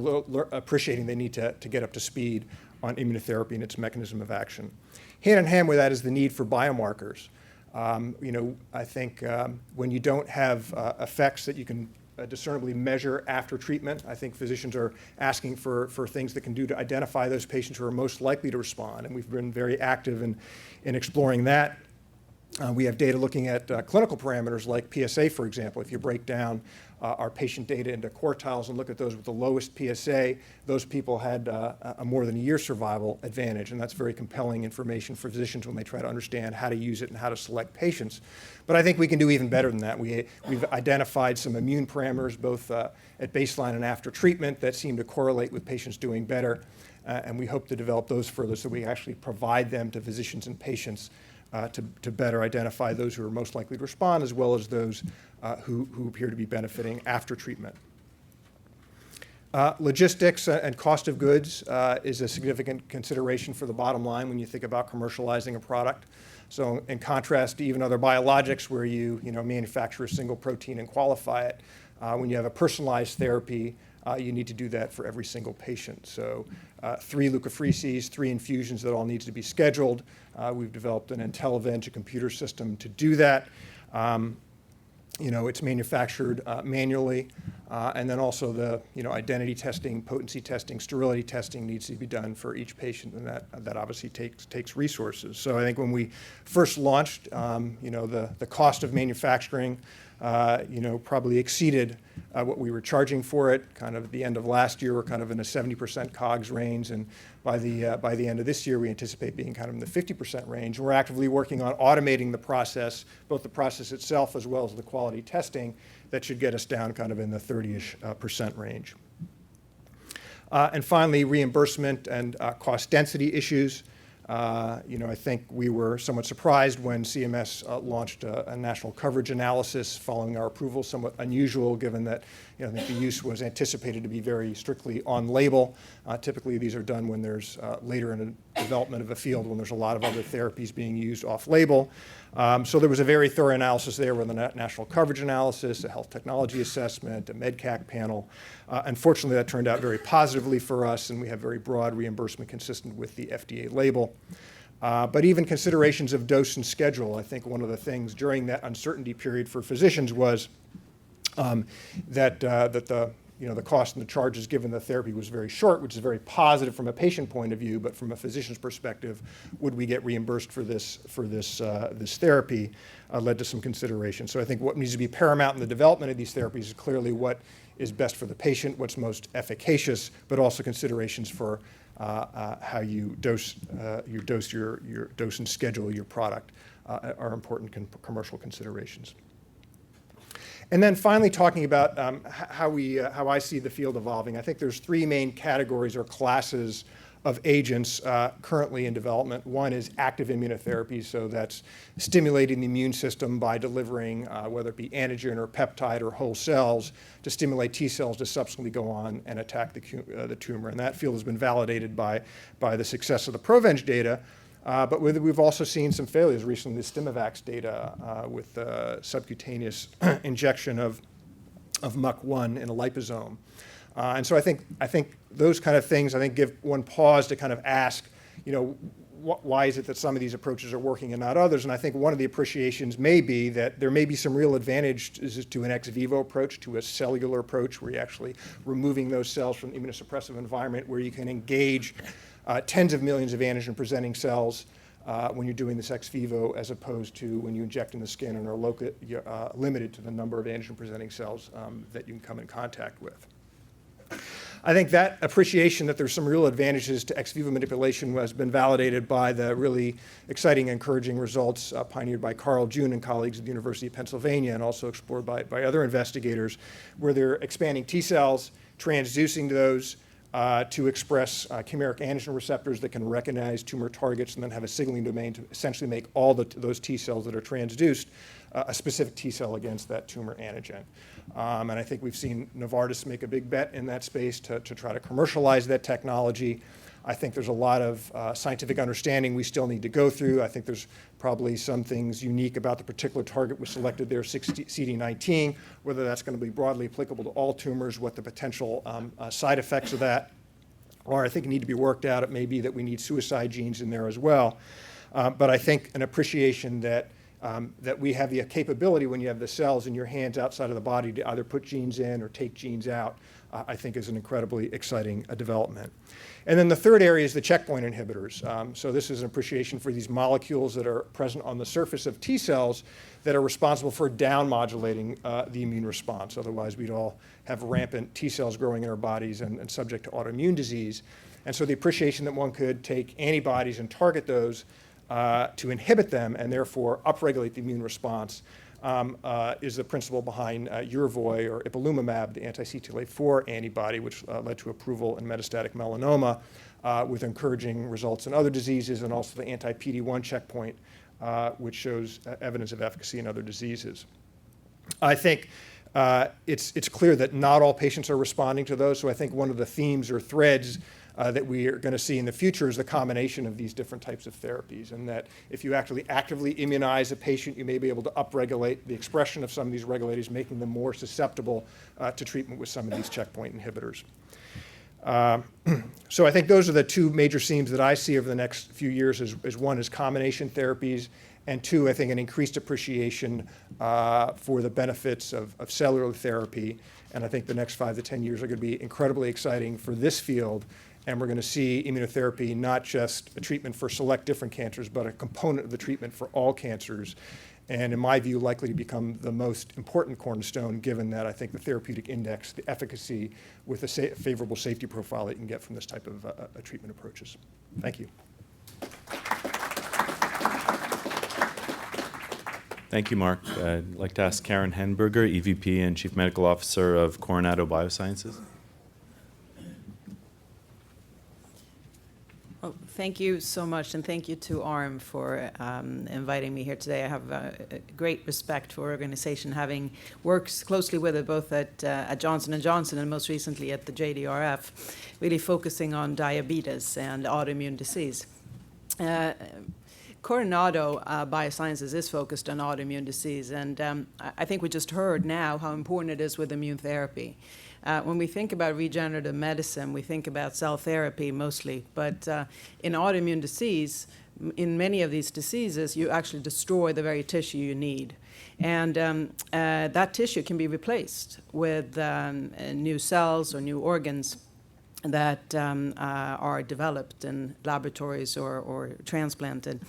appreciating they need to get up to speed on immunotherapy and its mechanism of action. Hand in hand with that is the need for biomarkers. I think when you don't have effects that you can discernibly measure after treatment, I think physicians are asking for things that can do to identify those patients who are most likely to respond, and we've been very active in exploring that. We have data looking at clinical parameters like PSA, for example. If you break down our patient data into quartiles and look at those with the lowest PSA, those people had a more than a year survival advantage, and that's very compelling information for physicians when they try to understand how to use it and how to select patients. But I think we can do even better than that. We've identified some immune parameters, both at baseline and after treatment, that seem to correlate with patients doing better, and we hope to develop those further so we actually provide them to physicians and patients to better identify those who are most likely to respond, as well as those who appear to be benefiting after treatment. Logistics and cost of goods is a significant consideration for the bottom line when you think about commercializing a product. So in contrast to even other biologics where you manufacture a single protein and qualify it, when you have a personalized therapy, you need to do that for every single patient. So 3 leukaphereses, 3 infusions that all needs to be scheduled. We've developed an IntelliVenture computer system to do that. It's manufactured manually, and then also the identity testing, potency testing, sterility testing needs to be done for each patient, and that obviously takes resources. So I think when we first launched, the cost of manufacturing, probably exceeded what we were charging for it. Kind of at the end of last year, we're kind of in a 70% COGS range, and by the end of this year, we anticipate being kind of in the 50% range. We're actively working on automating the process, both the process itself as well as the quality testing, that should get us down kind of in the 30-ish% range. And finally, reimbursement and cost density issues. I think we were somewhat surprised when CMS launched a national coverage analysis following our approval, somewhat unusual given that I think the use was anticipated to be very strictly on label. Typically, these are done when there's later in the development of a field when there's a lot of other therapies being used off label. So there was a very thorough analysis there with a national coverage analysis, a health technology assessment, a MedCAC panel. Unfortunately, that turned out very positively for us, and we have very broad reimbursement consistent with the FDA label. But even considerations of dose and schedule, I think one of the things during that uncertainty period for physicians was that the cost and the charges given the therapy was very short, which is very positive from a patient point of view, but from a physician's perspective, would we get reimbursed for this therapy, led to some consideration. So I think what needs to be paramount in the development of these therapies is clearly what is best for the patient, what's most efficacious, but also considerations for how you dose your dose and schedule your product are important commercial considerations. And then finally, talking about how I see the field evolving, I think there's 3 main categories or classes of agents currently in development. One is active immunotherapy, so that's stimulating the immune system by delivering, whether it be antigen or peptide or whole cells, to stimulate T cells to subsequently go on and attack the tumor. And that field has been validated by the success of the Provenge data. But we've also seen some failures recently, the Stimavax data with subcutaneous injection of MUC1 in a liposome. And so I think those kind of things, give one pause to kind of ask, why is it that some of these approaches are working and not others? And I think one of the appreciations may be that there may be some real advantages to an ex vivo approach, to a cellular approach, where you're actually removing those cells from the immunosuppressive environment, where you can engage tens of millions of antigen-presenting cells when you're doing this ex vivo, as opposed to when you inject in the skin and are limited to the number of antigen-presenting cells that you can come in contact with. I think that appreciation that there's some real advantages to ex vivo manipulation has been validated by the really exciting, encouraging results pioneered by Carl June and colleagues at the University of Pennsylvania, and also explored by other investigators, where they're expanding T cells, transducing those to express chimeric antigen receptors that can recognize tumor targets and then have a signaling domain to essentially make all those T cells that are transduced a specific T cell against that tumor antigen. And I think we've seen Novartis make a big bet in that space to try to commercialize that technology. I think there's a lot of scientific understanding we still need to go through. I think there's probably some things unique about the particular target we selected there, CD19, whether that's going to be broadly applicable to all tumors, what the potential side effects of that are. I think need to be worked out. It may be that we need suicide genes in there as well. But I think an appreciation that we have the capability, when you have the cells in your hands outside of the body, to either put genes in or take genes out, I think is an incredibly exciting development. And then the third area is the checkpoint inhibitors. So this is an appreciation for these molecules that are present on the surface of T cells that are responsible for down modulating the immune response. Otherwise, we'd all have rampant T cells growing in our bodies and subject to autoimmune disease. And so the appreciation that one could take antibodies and target those to inhibit them and therefore upregulate the immune response is the principle behind Yervoy or ipilimumab, the anti-CTLA-4 antibody, which led to approval in metastatic melanoma with encouraging results in other diseases, and also the anti-PD-1 checkpoint, which shows evidence of efficacy in other diseases. I think it's clear that not all patients are responding to those, so I think one of the themes or threads that we are going to see in the future is the combination of these different types of therapies, and that if you actually actively immunize a patient, you may be able to upregulate the expression of some of these regulators, making them more susceptible to treatment with some of these checkpoint inhibitors. So I think those are the two major themes that I see over the next few years as one is combination therapies, and two, I think an increased appreciation for the benefits of cellular therapy. And I think the next 5 to 10 years are going to be incredibly exciting for this field. And we're going to see immunotherapy not just a treatment for select different cancers, but a component of the treatment for all cancers. And in my view, likely to become the most important cornerstone, given that I think the therapeutic index, the efficacy with a favorable safety profile that you can get from this type of treatment approaches. Thank you. Thank you, Mark. I'd like to ask Karin Hehenberger, EVP and Chief Medical Officer of Coronado Biosciences. Oh, thank you so much, and thank you to ARM for inviting me here today. I have great respect for organization, having worked closely with it both at Johnson & Johnson and most recently at the JDRF, really focusing on diabetes and autoimmune disease. Coronado Biosciences is focused on autoimmune disease, and I think we just heard now how important it is with immune therapy. When we think about regenerative medicine, we think about cell therapy mostly, but in autoimmune disease, in many of these diseases, you actually destroy the very tissue you need. And that tissue can be replaced with new cells or new organs that are developed in laboratories or transplanted.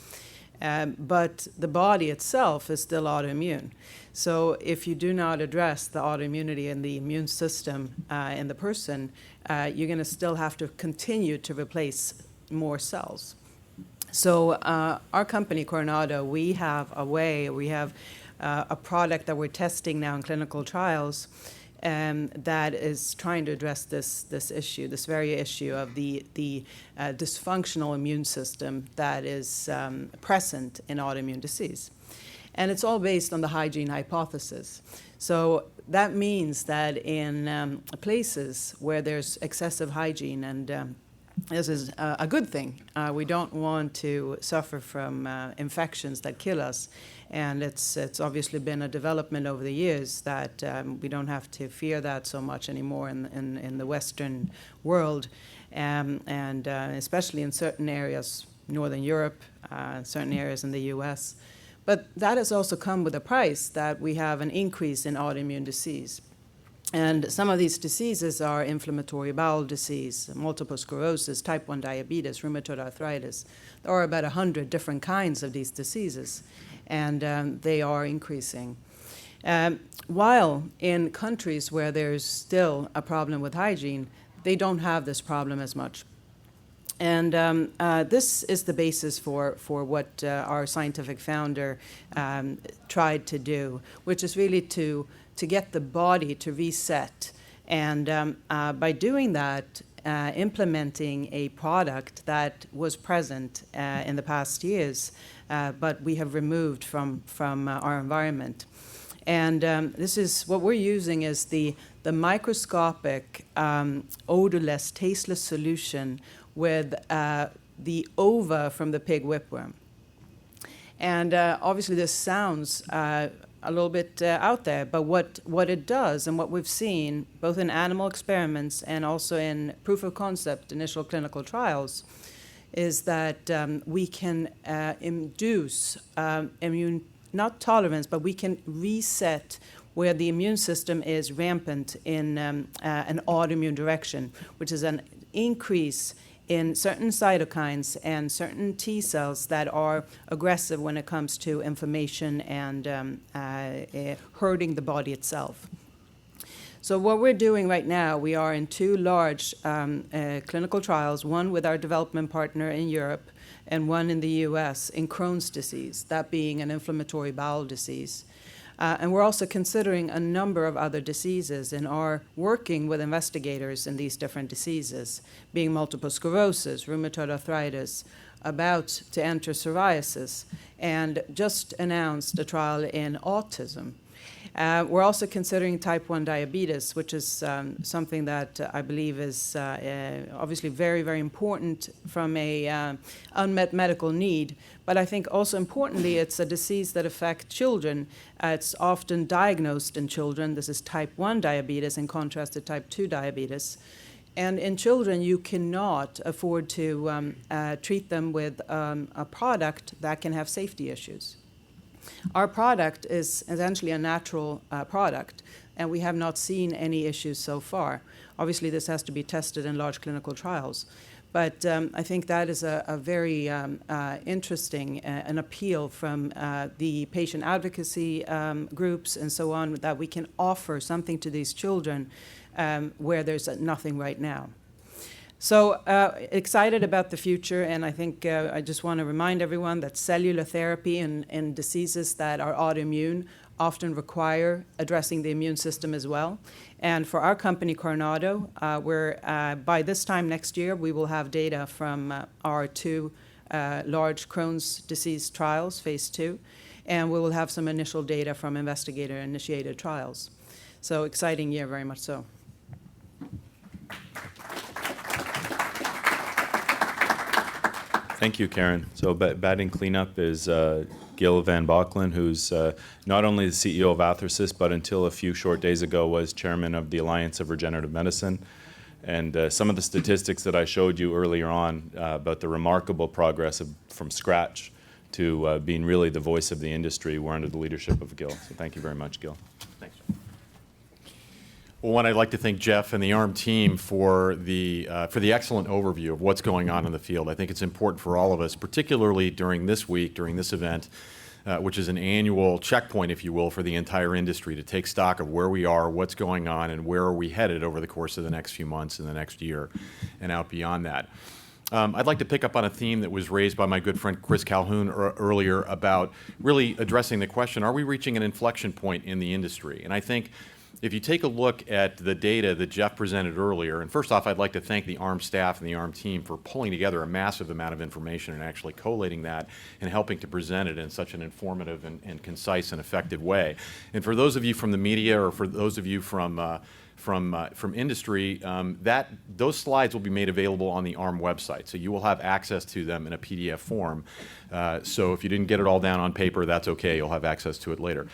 But the body itself is still autoimmune. So if you do not address the autoimmunity in the immune system in the person, you're going to still have to continue to replace more cells. So our company, Coronado, we have a product that we're testing now in clinical trials that is trying to address this issue, this very issue of the dysfunctional immune system that is present in autoimmune disease. And it's all based on the hygiene hypothesis. So that means that in places where there's excessive hygiene, and this is a good thing, we don't want to suffer from infections that kill us. And it's obviously been a development over the years that we don't have to fear that so much anymore in the Western world, and especially in certain areas, Northern Europe, certain areas in the US. But that has also come with a price, that we have an increase in autoimmune disease. And some of these diseases are inflammatory bowel disease, multiple sclerosis, type 1 diabetes, rheumatoid arthritis. There are about 100 different kinds of these diseases, and they are increasing. While in countries where there's still a problem with hygiene, they don't have this problem as much. And this is the basis for what our scientific founder tried to do, which is really to get the body to reset. And by doing that, implementing a product that was present in the past years, but we have removed from our environment. And this is what we're using is the microscopic, odorless, tasteless solution with the ova from the pig whipworm. And obviously this sounds a little bit out there, but what it does and what we've seen both in animal experiments and also in proof of concept initial clinical trials is that we can induce immune, not tolerance, but we can reset where the immune system is rampant in an autoimmune direction, which is an increase in certain cytokines and certain T cells that are aggressive when it comes to inflammation and hurting the body itself. So what we're doing right now, we are in 2 large clinical trials, one with our development partner in Europe and one in the US in Crohn's disease, that being an inflammatory bowel disease. And we're also considering a number of other diseases and are working with investigators in these different diseases, being multiple sclerosis, rheumatoid arthritis, about to enter psoriasis, and just announced a trial in autism. We're also considering type 1 diabetes, which is something that I believe is obviously very, very important from a unmet medical need. But I think also importantly, it's a disease that affects children. It's often diagnosed in children. This is type 1 diabetes in contrast to type 2 diabetes. And in children, you cannot afford to treat them with a product that can have safety issues. Our product is essentially a natural product, and we have not seen any issues so far. Obviously, this has to be tested in large clinical trials. But I think that is a very interesting an appeal from the patient advocacy groups and so on, that we can offer something to these children where there's nothing right now. So excited about the future, and I think I just want to remind everyone that cellular therapy in diseases that are autoimmune often require addressing the immune system as well. And for our company, Coronado, by this time next year, we will have data from our 2 large Crohn's disease trials, phase 2, and we will have some initial data from investigator-initiated trials. So exciting year, very much so. Thank you, Karin. So batting cleanup is Gil Van Bockelen, who's not only the CEO of Advocacy, but until a few short days ago was chairman of the Alliance of Regenerative Medicine. And some of the statistics that I showed you earlier on about the remarkable progress from scratch to being really the voice of the industry were under the leadership of Gil. So thank you very much, Gil. Thanks. Well, one, I'd like to thank Geoff and the ARM team for the excellent overview of what's going on in the field. I think it's important for all of us, particularly during this week, during this event, which is an annual checkpoint, if you will, for the entire industry, to take stock of where we are, what's going on, and where are we headed over the course of the next few months and the next year and out beyond that. I'd like to pick up on a theme that was raised by my good friend Chris Calhoun earlier about really addressing the question, are we reaching an inflection point in the industry? And I think if you take a look at the data that Geoff presented earlier, and first off, I'd like to thank the ARM staff and the ARM team for pulling together a massive amount of information and actually collating that and helping to present it in such an informative and concise and effective way. And for those of you from the media, or for those of you from industry, those slides will be made available on the ARM website, so you will have access to them in a PDF form. So if you didn't get it all down on paper, that's okay. You'll have access to it later.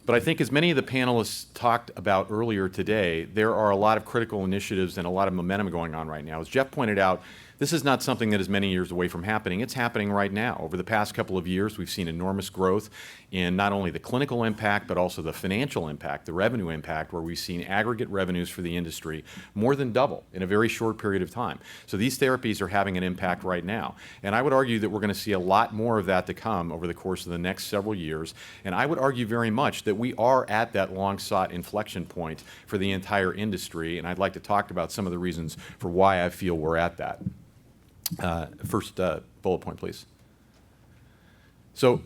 But I think, as many of the panelists talked about earlier today, there are a lot of critical initiatives and a lot of momentum going on right now. As Geoff pointed out, this is not something that is many years away from happening. It's happening right now. Over the past couple of years, we've seen enormous growth in not only the clinical impact, but also the financial impact, the revenue impact, where we've seen aggregate revenues for the industry more than double in a very short period of time. So these therapies are having an impact right now. And I would argue that we're going to see a lot more of that to come over the course of the next several years. And I would argue very much that we are at that long-sought inflection point for the entire industry. And I'd like to talk about some of the reasons for why I feel we're at that. First bullet point, please. So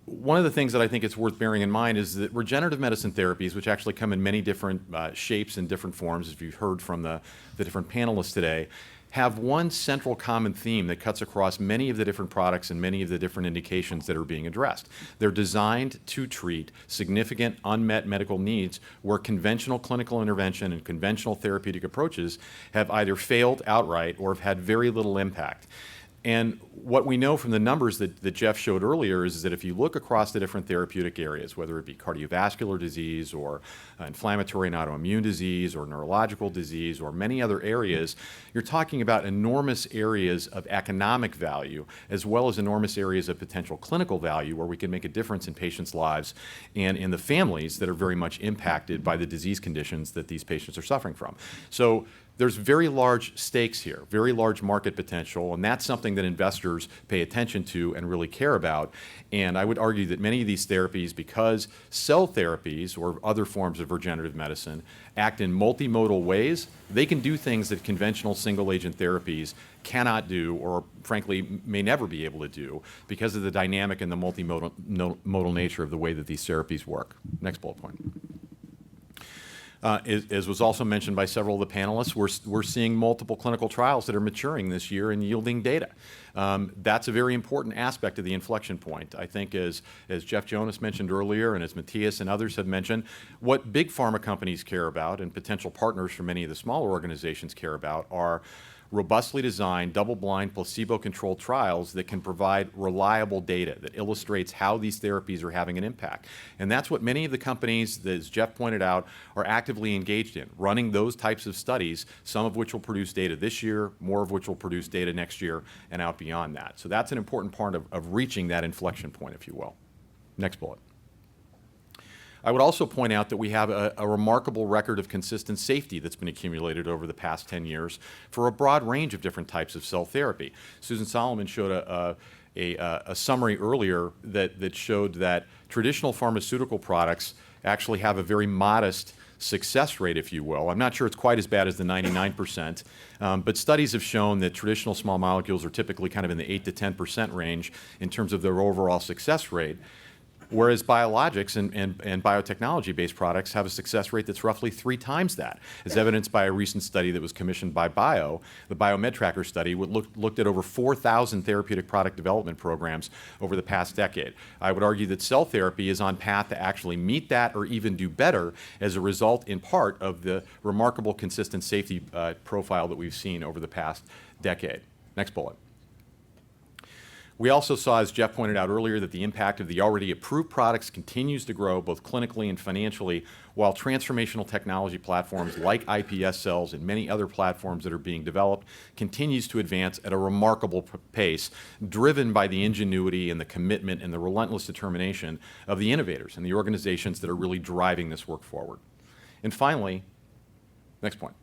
one of the things that I think it's worth bearing in mind is that regenerative medicine therapies, which actually come in many different shapes and different forms, as you've heard from the different panelists today, have one central common theme that cuts across many of the different products and many of the different indications that are being addressed. They're designed to treat significant unmet medical needs where conventional clinical intervention and conventional therapeutic approaches have either failed outright or have had very little impact. And what we know from the numbers that Geoff showed earlier is that if you look across the different therapeutic areas, whether it be cardiovascular disease or inflammatory and autoimmune disease or neurological disease or many other areas, you're talking about enormous areas of economic value as well as enormous areas of potential clinical value where we can make a difference in patients' lives and in the families that are very much impacted by the disease conditions that these patients are suffering from. So there's very large stakes here, very large market potential, and that's something that investors pay attention to and really care about. And I would argue that many of these therapies, because cell therapies or other forms of regenerative medicine act in multimodal ways, they can do things that conventional single-agent therapies cannot do, or frankly may never be able to do, because of the dynamic and the multimodal nature of the way that these therapies work. Next bullet point. as was also mentioned by several of the panelists, we're seeing multiple clinical trials that are maturing this year and yielding data. That's a very important aspect of the inflection point. I think as Geoff Jonas mentioned earlier and as Matthias and others have mentioned, what big pharma companies care about and potential partners for many of the smaller organizations care about are robustly designed, double-blind, placebo-controlled trials that can provide reliable data that illustrates how these therapies are having an impact. And that's what many of the companies, as Geoff pointed out, are actively engaged in, running those types of studies, some of which will produce data this year, more of which will produce data next year, and out beyond that. So that's an important part of reaching that inflection point, if you will. Next bullet. I would also point out that we have a remarkable record of consistent safety that's been accumulated over the past 10 years for a broad range of different types of cell therapy. Susan Solomon showed a summary earlier that showed that traditional pharmaceutical products actually have a very modest success rate, if you will. I'm not sure it's quite as bad as the 99%, but studies have shown that traditional small molecules are typically kind of in the 8 to 10% range in terms of their overall success rate. Whereas biologics and biotechnology-based products have a success rate that's roughly 3 times that, as evidenced by a recent study that was commissioned by the Biomed Tracker study, looked at over 4,000 therapeutic product development programs over the past decade. I would argue that cell therapy is on path to actually meet that or even do better as a result, in part, of the remarkable consistent safety profile that we've seen over the past decade. Next bullet. We also saw, as Geoff pointed out earlier, that the impact of the already approved products continues to grow both clinically and financially, while transformational technology platforms like iPS cells and many other platforms that are being developed continues to advance at a remarkable pace, driven by the ingenuity and the commitment and the relentless determination of the innovators and the organizations that are really driving this work forward. And finally, next point.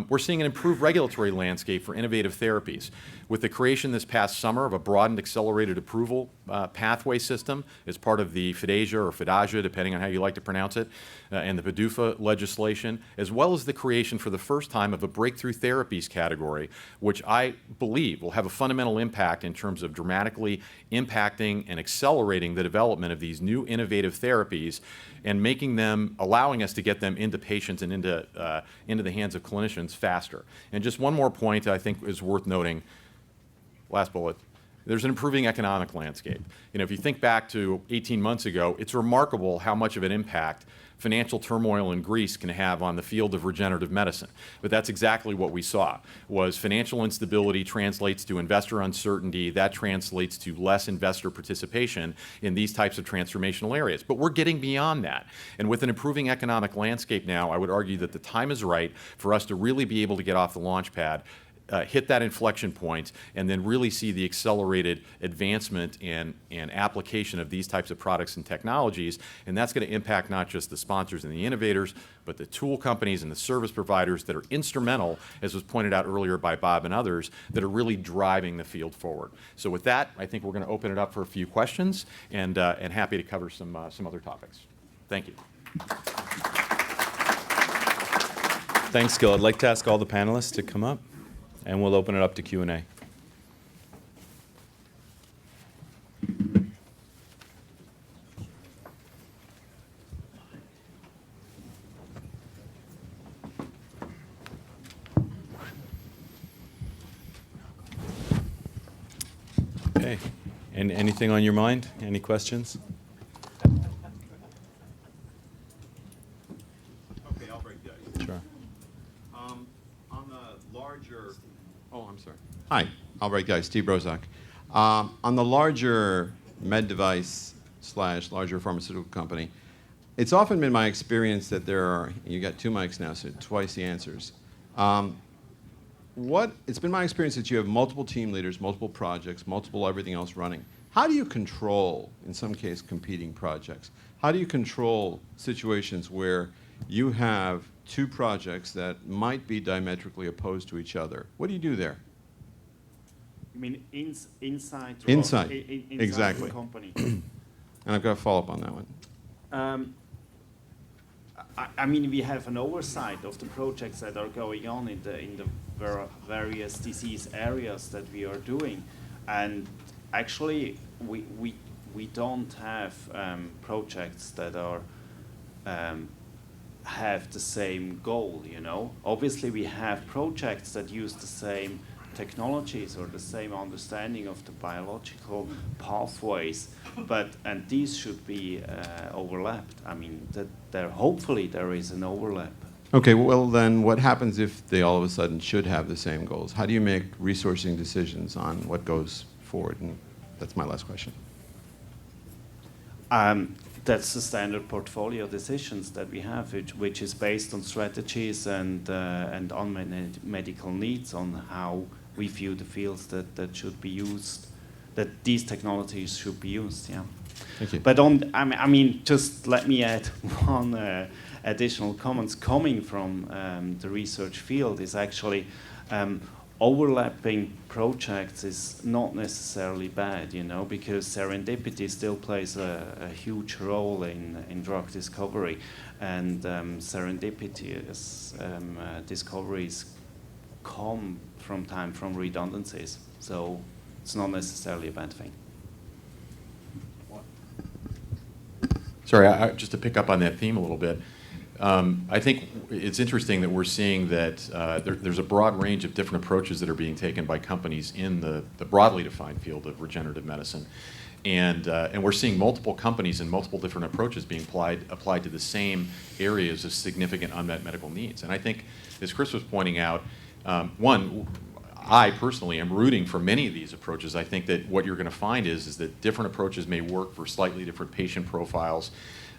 We're seeing an improved regulatory landscape for innovative therapies. With the creation this past summer of a broadened accelerated approval pathway system as part of the FDASIA or FDASIA, depending on how you like to pronounce it, and the PDUFA legislation, as well as the creation for the first time of a breakthrough therapies category, which I believe will have a fundamental impact in terms of dramatically impacting and accelerating the development of these new innovative therapies and making them, allowing us to get them into patients and into the hands of clinicians faster. And just one more point I think is worth noting, last bullet, there's an improving economic landscape. You know, if you think back to 18 months ago, it's remarkable how much of an impact financial turmoil in Greece can have on the field of regenerative medicine. But that's exactly what we saw, was financial instability translates to investor uncertainty, that translates to less investor participation in these types of transformational areas. But we're getting beyond that. And with an improving economic landscape now, I would argue that the time is right for us to really be able to get off the launch pad, hit that inflection point, and then really see the accelerated advancement and application of these types of products and technologies. And that's going to impact not just the sponsors and the innovators, but the tool companies and the service providers that are instrumental, as was pointed out earlier by Bob and others, that are really driving the field forward. So with that, I think we're going to open it up for a few questions, and happy to cover some other topics. Thank you. Thanks, Gil. I'd like to ask all the panelists to come up, and we'll open it up to Q&A. Okay. And anything on your mind? Any questions? Okay, I'll break the ice. Sure. On the larger... Oh, I'm sorry. Hi, Albright Guy, Steve Brozak. On the larger med device / larger pharmaceutical company, it's often been my experience that there are, you got 2 mics now, so twice the answers. It's been my experience that you have multiple team leaders, multiple projects, multiple everything else running. How do you control, in some case, competing projects? How do you control situations where you have 2 projects that might be diametrically opposed to each other? What do you do there? You mean inside? Inside, inside exactly. the company. And I've got a follow-up on that one. I mean, we have an oversight of the projects that are going on in the various disease areas that we are doing, and actually we don't have projects that are have the same goal, you know. Obviously, we have projects that use the same technologies or the same understanding of the biological pathways, and these should be overlapped. I mean, hopefully there is an overlap. Okay, well then what happens if they all of a sudden should have the same goals? How do you make resourcing decisions on what goes forward? And that's my last question. That's the standard portfolio decisions that we have, which is based on strategies and unmet medical needs on how we view the fields that should be used, that these technologies should be used. Yeah. Thank you. But I mean, just let me add one additional comments coming from the research field is actually overlapping projects is not necessarily bad, you know, because serendipity still plays a huge role in drug discovery, and serendipity is discoveries come from redundancies, so it's not necessarily a bad thing. Sorry, just to pick up on that theme a little bit, I think it's interesting that we're seeing that there's a broad range of different approaches that are being taken by companies in the broadly defined field of regenerative medicine. And we're seeing multiple companies and multiple different approaches being applied to the same areas of significant unmet medical needs. And I think, as Chris was pointing out, I personally am rooting for many of these approaches. I think that what you're going to find is that different approaches may work for slightly different patient profiles.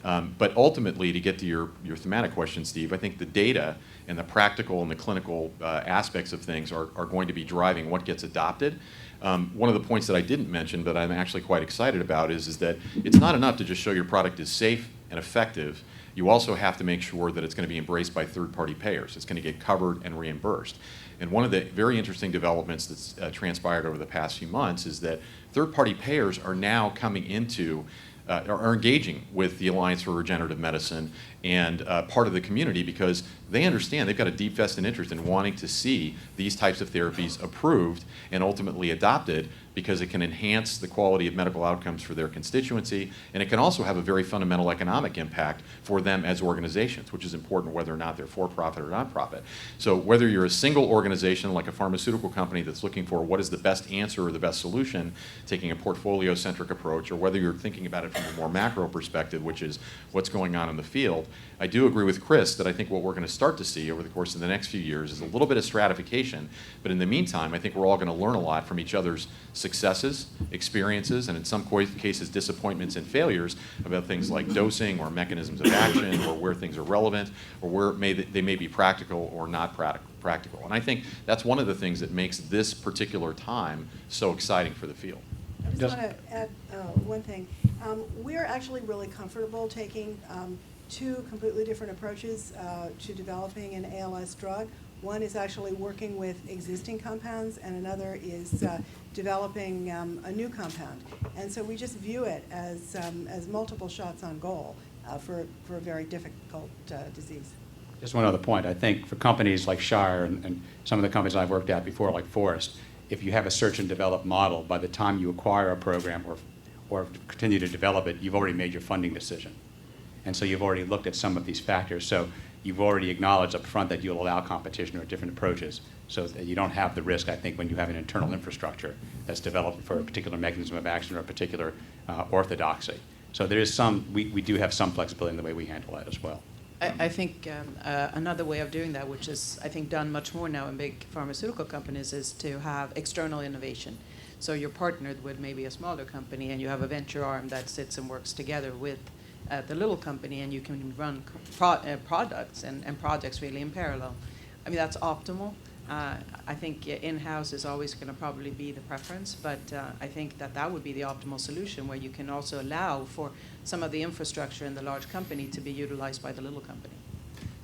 But ultimately, to get to your thematic question, Steve, I think the data and the practical and the clinical aspects of things are going to be driving what gets adopted. One of the points that I didn't mention, but I'm actually quite excited about, is that it's not enough to just show your product is safe and effective. You also have to make sure that it's going to be embraced by third-party payers. It's going to get covered and reimbursed. And one of the very interesting developments that's transpired over the past few months is that third-party payers are now coming into are engaging with the Alliance for Regenerative Medicine and part of the community because they understand they've got a deep vested interest in wanting to see these types of therapies approved and ultimately adopted because it can enhance the quality of medical outcomes for their constituency, and it can also have a very fundamental economic impact for them as organizations, which is important whether or not they're for-profit or non-profit. So whether you're a single organization like a pharmaceutical company that's looking for what is the best answer or the best solution, taking a portfolio-centric approach, or whether you're thinking about it from a more macro perspective, which is what's going on in the field, I do agree with Chris that I think what we're going to start to see over the course of the next few years is a little bit of stratification, but in the meantime, I think we're all going to learn a lot from each other's successes, experiences, and in some cases disappointments and failures about things like dosing or mechanisms of action or where things are relevant or where they may be practical or not practical. And I think that's one of the things that makes this particular time so exciting for the field. I just want to add one thing. We're actually really comfortable taking two completely different approaches to developing an ALS drug. One is actually working with existing compounds, and another is developing a new compound. And so we just view it as multiple shots on goal for a very difficult disease. Just one other point. I think for companies like Shire and some of the companies I've worked at before, like Forest, if you have a search and develop model, by the time you acquire a program or continue to develop it, you've already made your funding decision. And so you've already looked at some of these factors. So you've already acknowledged up front that you'll allow competition or different approaches so that you don't have the risk, I think, when you have an internal infrastructure that's developed for a particular mechanism of action or a particular orthodoxy. So there is we do have some flexibility in the way we handle that as well. I think another way of doing that, which is, I think, done much more now in big pharmaceutical companies, is to have external innovation. So you're partnered with maybe a smaller company, and you have a venture arm that sits and works together with the little company, and you can run products and projects really in parallel. I mean, that's optimal. I think in-house is always going to probably be the preference, but I think that would be the optimal solution, where you can also allow for some of the infrastructure in the large company to be utilized by the little company.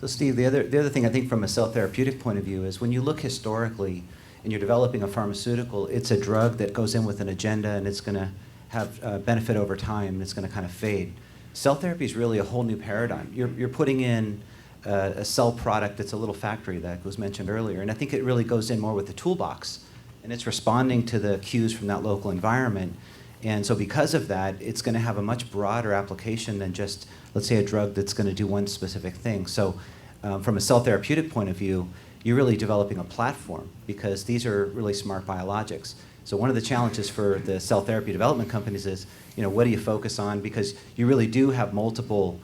So Steve, the other thing I think from a cell therapeutic point of view is when you look historically and you're developing a pharmaceutical, it's a drug that goes in with an agenda and it's going to have benefit over time and it's going to kind of fade. Cell therapy is really a whole new paradigm. You're putting in a cell product that's a little factory that was mentioned earlier, and I think it really goes in more with the toolbox, and it's responding to the cues from that local environment, And so because of that, it's going to have a much broader application than just, let's say, a drug that's going to do one specific thing. So from a cell therapeutic point of view, you're really developing a platform because these are really smart biologics. So one of the challenges for the cell therapy development companies is, what do you focus on? Because you really do have multiple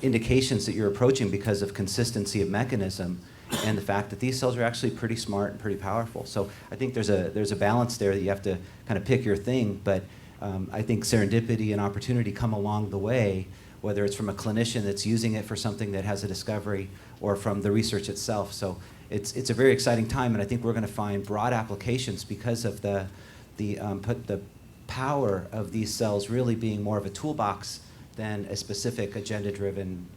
indications that you're approaching because of consistency of mechanism and the fact that these cells are actually pretty smart and pretty powerful. So I think there's a balance there that you have to kind of pick your thing, but I think serendipity and opportunity come along the way, whether it's from a clinician that's using it for something that has a discovery or from the research itself. So it's a very exciting time, and I think we're going to find broad applications because of the power of these cells really being more of a toolbox than a specific agenda-driven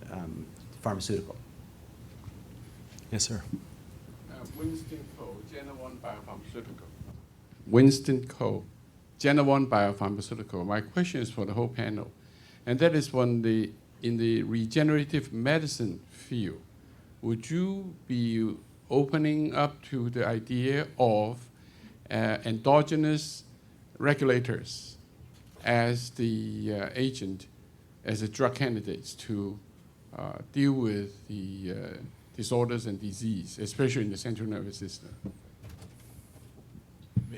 pharmaceutical. Yes, sir. Winston Cole, Gen 1 Biopharmaceutical. Winston Cole, Gen 1 Biopharmaceutical. My question is for the whole panel, and that is in the regenerative medicine field, would you be opening up to the idea of endogenous regulators as the agent, as a drug candidates to deal with the disorders and disease, especially in the central nervous system?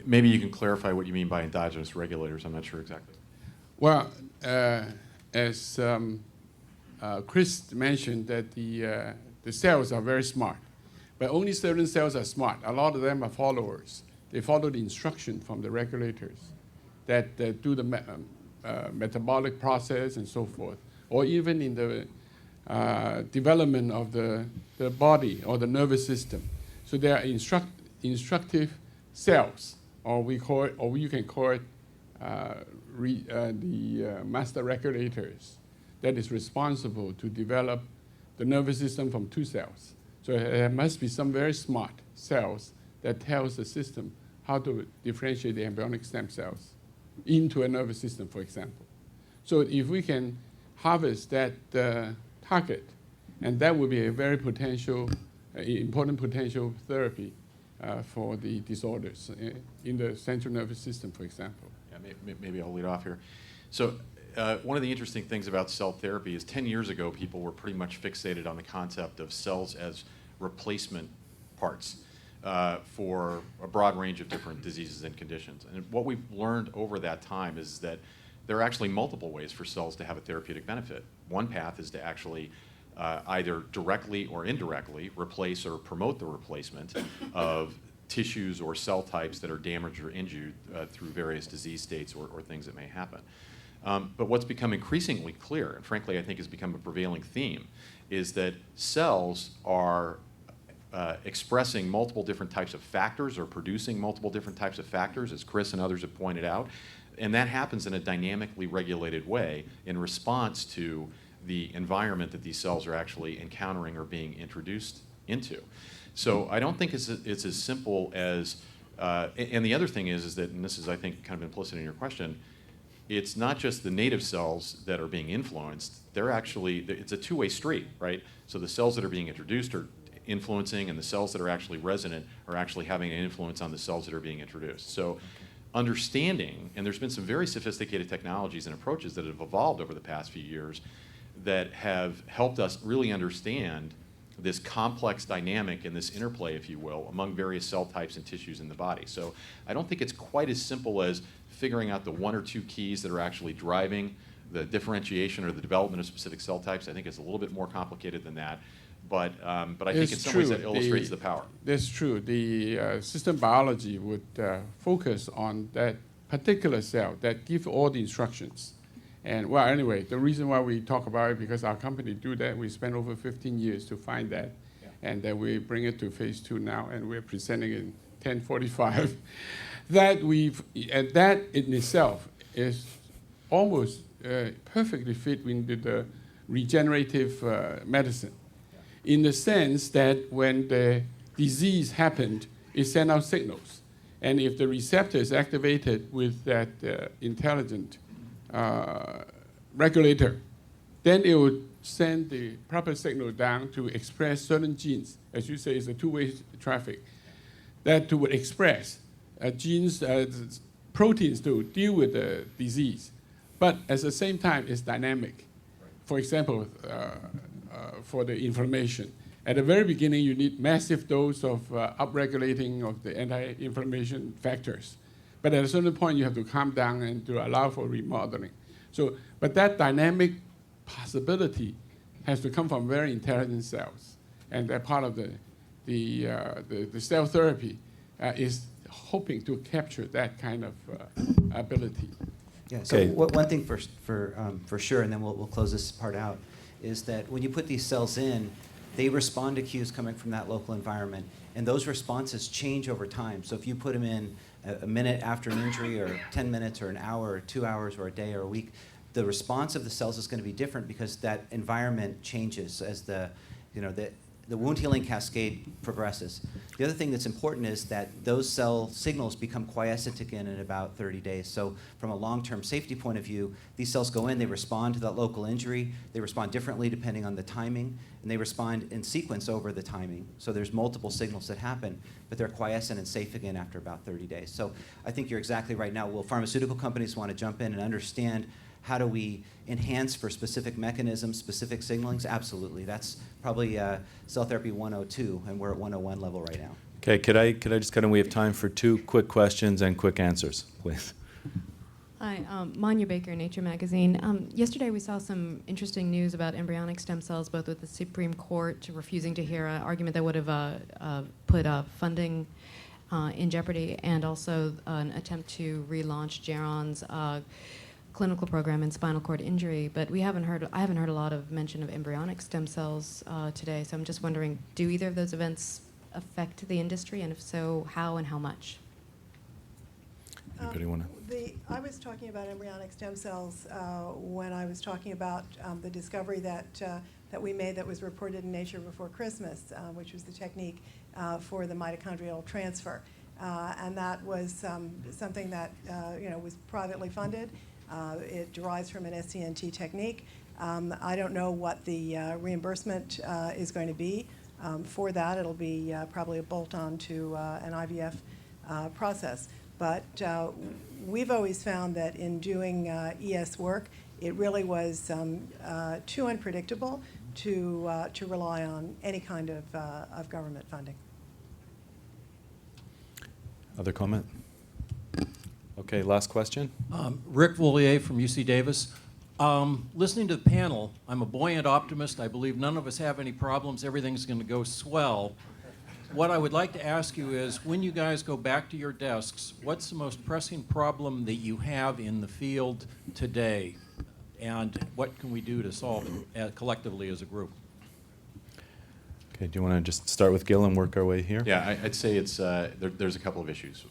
Maybe you can clarify what you mean by endogenous regulators. I'm not sure exactly. Well, as Chris mentioned, that the cells are very smart, but only certain cells are smart. A lot of them are followers. They follow the instruction from the regulators that do the metabolic process and so forth, or even in the development of the body or the nervous system. So they are instructive cells, or you can call it the master regulators that is responsible to develop the nervous system from two cells. So there must be some very smart cells that tells the system how to differentiate the embryonic stem cells into a nervous system, for example. So if we can harvest that target, and that would be a very important potential therapy for the disorders in the central nervous system, for example. Yeah, maybe I'll lead off here. So one of the interesting things about cell therapy is 10 years ago, people were pretty much fixated on the concept of cells as replacement parts for a broad range of different diseases and conditions. And what we've learned over that time is that there are actually multiple ways for cells to have a therapeutic benefit. One path is to actually either directly or indirectly replace or promote the replacement of tissues or cell types that are damaged or injured through various disease states or things that may happen. But what's become increasingly clear, and frankly I think has become a prevailing theme, is that cells are expressing multiple different types of factors or producing multiple different types of factors, as Chris and others have pointed out. And that happens in a dynamically regulated way in response to the environment that these cells are actually encountering or being introduced into. So I don't think it's as simple as, and the other thing is that, and this is I think kind of implicit in your question, it's not just the native cells that are being influenced, it's a two-way street, right? So the cells that are being introduced are influencing, and the cells that are actually resident are actually having an influence on the cells that are being introduced. So understanding, and there's been some very sophisticated technologies and approaches that have evolved over the past few years that have helped us really understand this complex dynamic and this interplay, if you will, among various cell types and tissues in the body. So I don't think it's quite as simple as figuring out the one or two keys that are actually driving the differentiation or the development of specific cell types. I think it's a little bit more complicated than that. But I think in some ways that illustrates the power. That's true. The system biology would focus on that particular cell that give all the instructions. And well, anyway, the reason why we talk about it, because our company do that. We spent over 15 years to find that. Yeah. And then we bring it to phase 2 now, and we're presenting in 1045. That in itself is almost perfectly fit into the regenerative medicine, in the sense that when the disease happened, it sent out signals. And if the receptor is activated with that intelligent regulator, then it would send the proper signal down to express certain genes. As you say, it's a two-way traffic. That would express genes proteins to deal with the disease, but at the same time, it's dynamic. For example, for the inflammation. At the very beginning, you need massive dose of upregulating of the anti-inflammation factors. But at a certain point, you have to calm down and to allow for remodeling. So, but that dynamic possibility has to come from very intelligent cells. And that part of the cell therapy is hoping to capture that kind of ability. Yeah, so Okay. one thing for sure, and then we'll close this part out, is that when you put these cells in, they respond to cues coming from that local environment, and those responses change over time. So if you put them in a minute after an injury, or 10 minutes, or an hour, or 2 hours, or a day, or a week, the response of the cells is going to be different because that environment changes as the wound healing cascade progresses. The other thing that's important is that those cell signals become quiescent again in about 30 days. So from a long-term safety point of view, these cells go in, they respond to that local injury, they respond differently depending on the timing, and they respond in sequence over the timing. So there's multiple signals that happen, but they're quiescent and safe again after about 30 days. So I think you're exactly right. Now, will pharmaceutical companies want to jump in and understand how do we enhance for specific mechanisms, specific signalings? Absolutely. That's probably cell therapy 102, and we're at 101 level right now. Okay, could I just we have time for 2 quick questions and quick answers, please. Hi, Manya Baker, Nature Magazine. Yesterday we saw some interesting news about embryonic stem cells, both with the Supreme Court refusing to hear an argument that would have put funding in jeopardy, and also an attempt to relaunch Geron's clinical program in spinal cord injury. But I haven't heard a lot of mention of embryonic stem cells today, so I'm just wondering, do either of those events affect the industry, and if so, how and how much? Anybody want to? I was talking about embryonic stem cells when I was talking about the discovery that we made that was reported in Nature before Christmas, which was the technique for the mitochondrial transfer. And that was something that was privately funded. It derives from an SCNT technique. I don't know what the reimbursement is going to be for that. It'll be probably a bolt-on to an IVF process. But we've always found that in doing ES work, it really was too unpredictable to rely on any kind of government funding. Other comment? Okay, last question. Rick Volier from UC Davis. Listening to the panel, I'm a buoyant optimist. I believe none of us have any problems. Everything's going to go swell. What I would like to ask you is, when you guys go back to your desks, what's the most pressing problem that you have in the field today? And what can we do to solve it collectively as a group? Okay, do you want to just start with Gil and work our way here? Yeah, I'd say it's there's a couple of issues.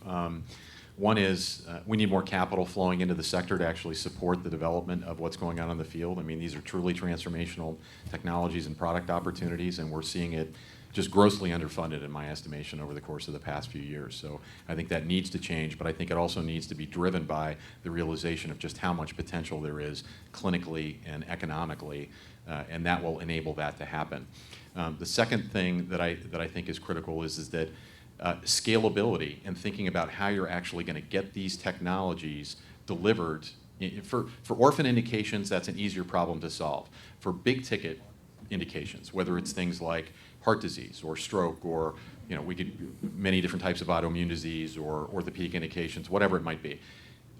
One is we need more capital flowing into the sector to actually support the development of what's going on in the field. I mean, these are truly transformational technologies and product opportunities, and we're seeing it just grossly underfunded in my estimation over the course of the past few years. So I think that needs to change, but I think it also needs to be driven by the realization of just how much potential there is clinically and economically, and that will enable that to happen. The second thing that I think is critical is that scalability and thinking about how you're actually going to get these technologies delivered. For orphan indications, that's an easier problem to solve. For big ticket indications, whether it's things like heart disease or stroke or many different types of autoimmune disease or orthopedic indications, whatever it might be,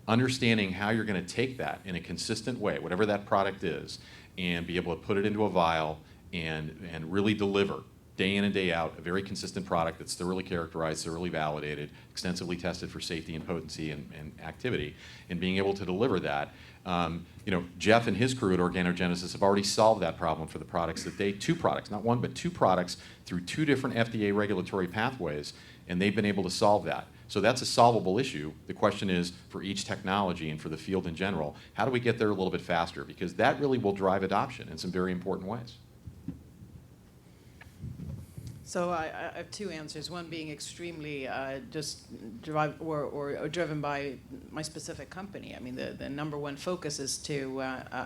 understanding how you're going to take that in a consistent way, whatever that product is, and be able to put it into a vial and really deliver day in and day out a very consistent product that's thoroughly characterized, thoroughly validated, extensively tested for safety and potency and activity, and being able to deliver that. Geoff and his crew at Organogenesis have already solved that problem for the products that two products, not one, but 2 products through 2 different FDA regulatory pathways, and they've been able to solve that. So that's a solvable issue. The question is, for each technology and for the field in general, how do we get there a little bit faster? Because that really will drive adoption in some very important ways. So I have 2 answers. One being extremely just derived or driven by my specific company. I mean, the number one focus is to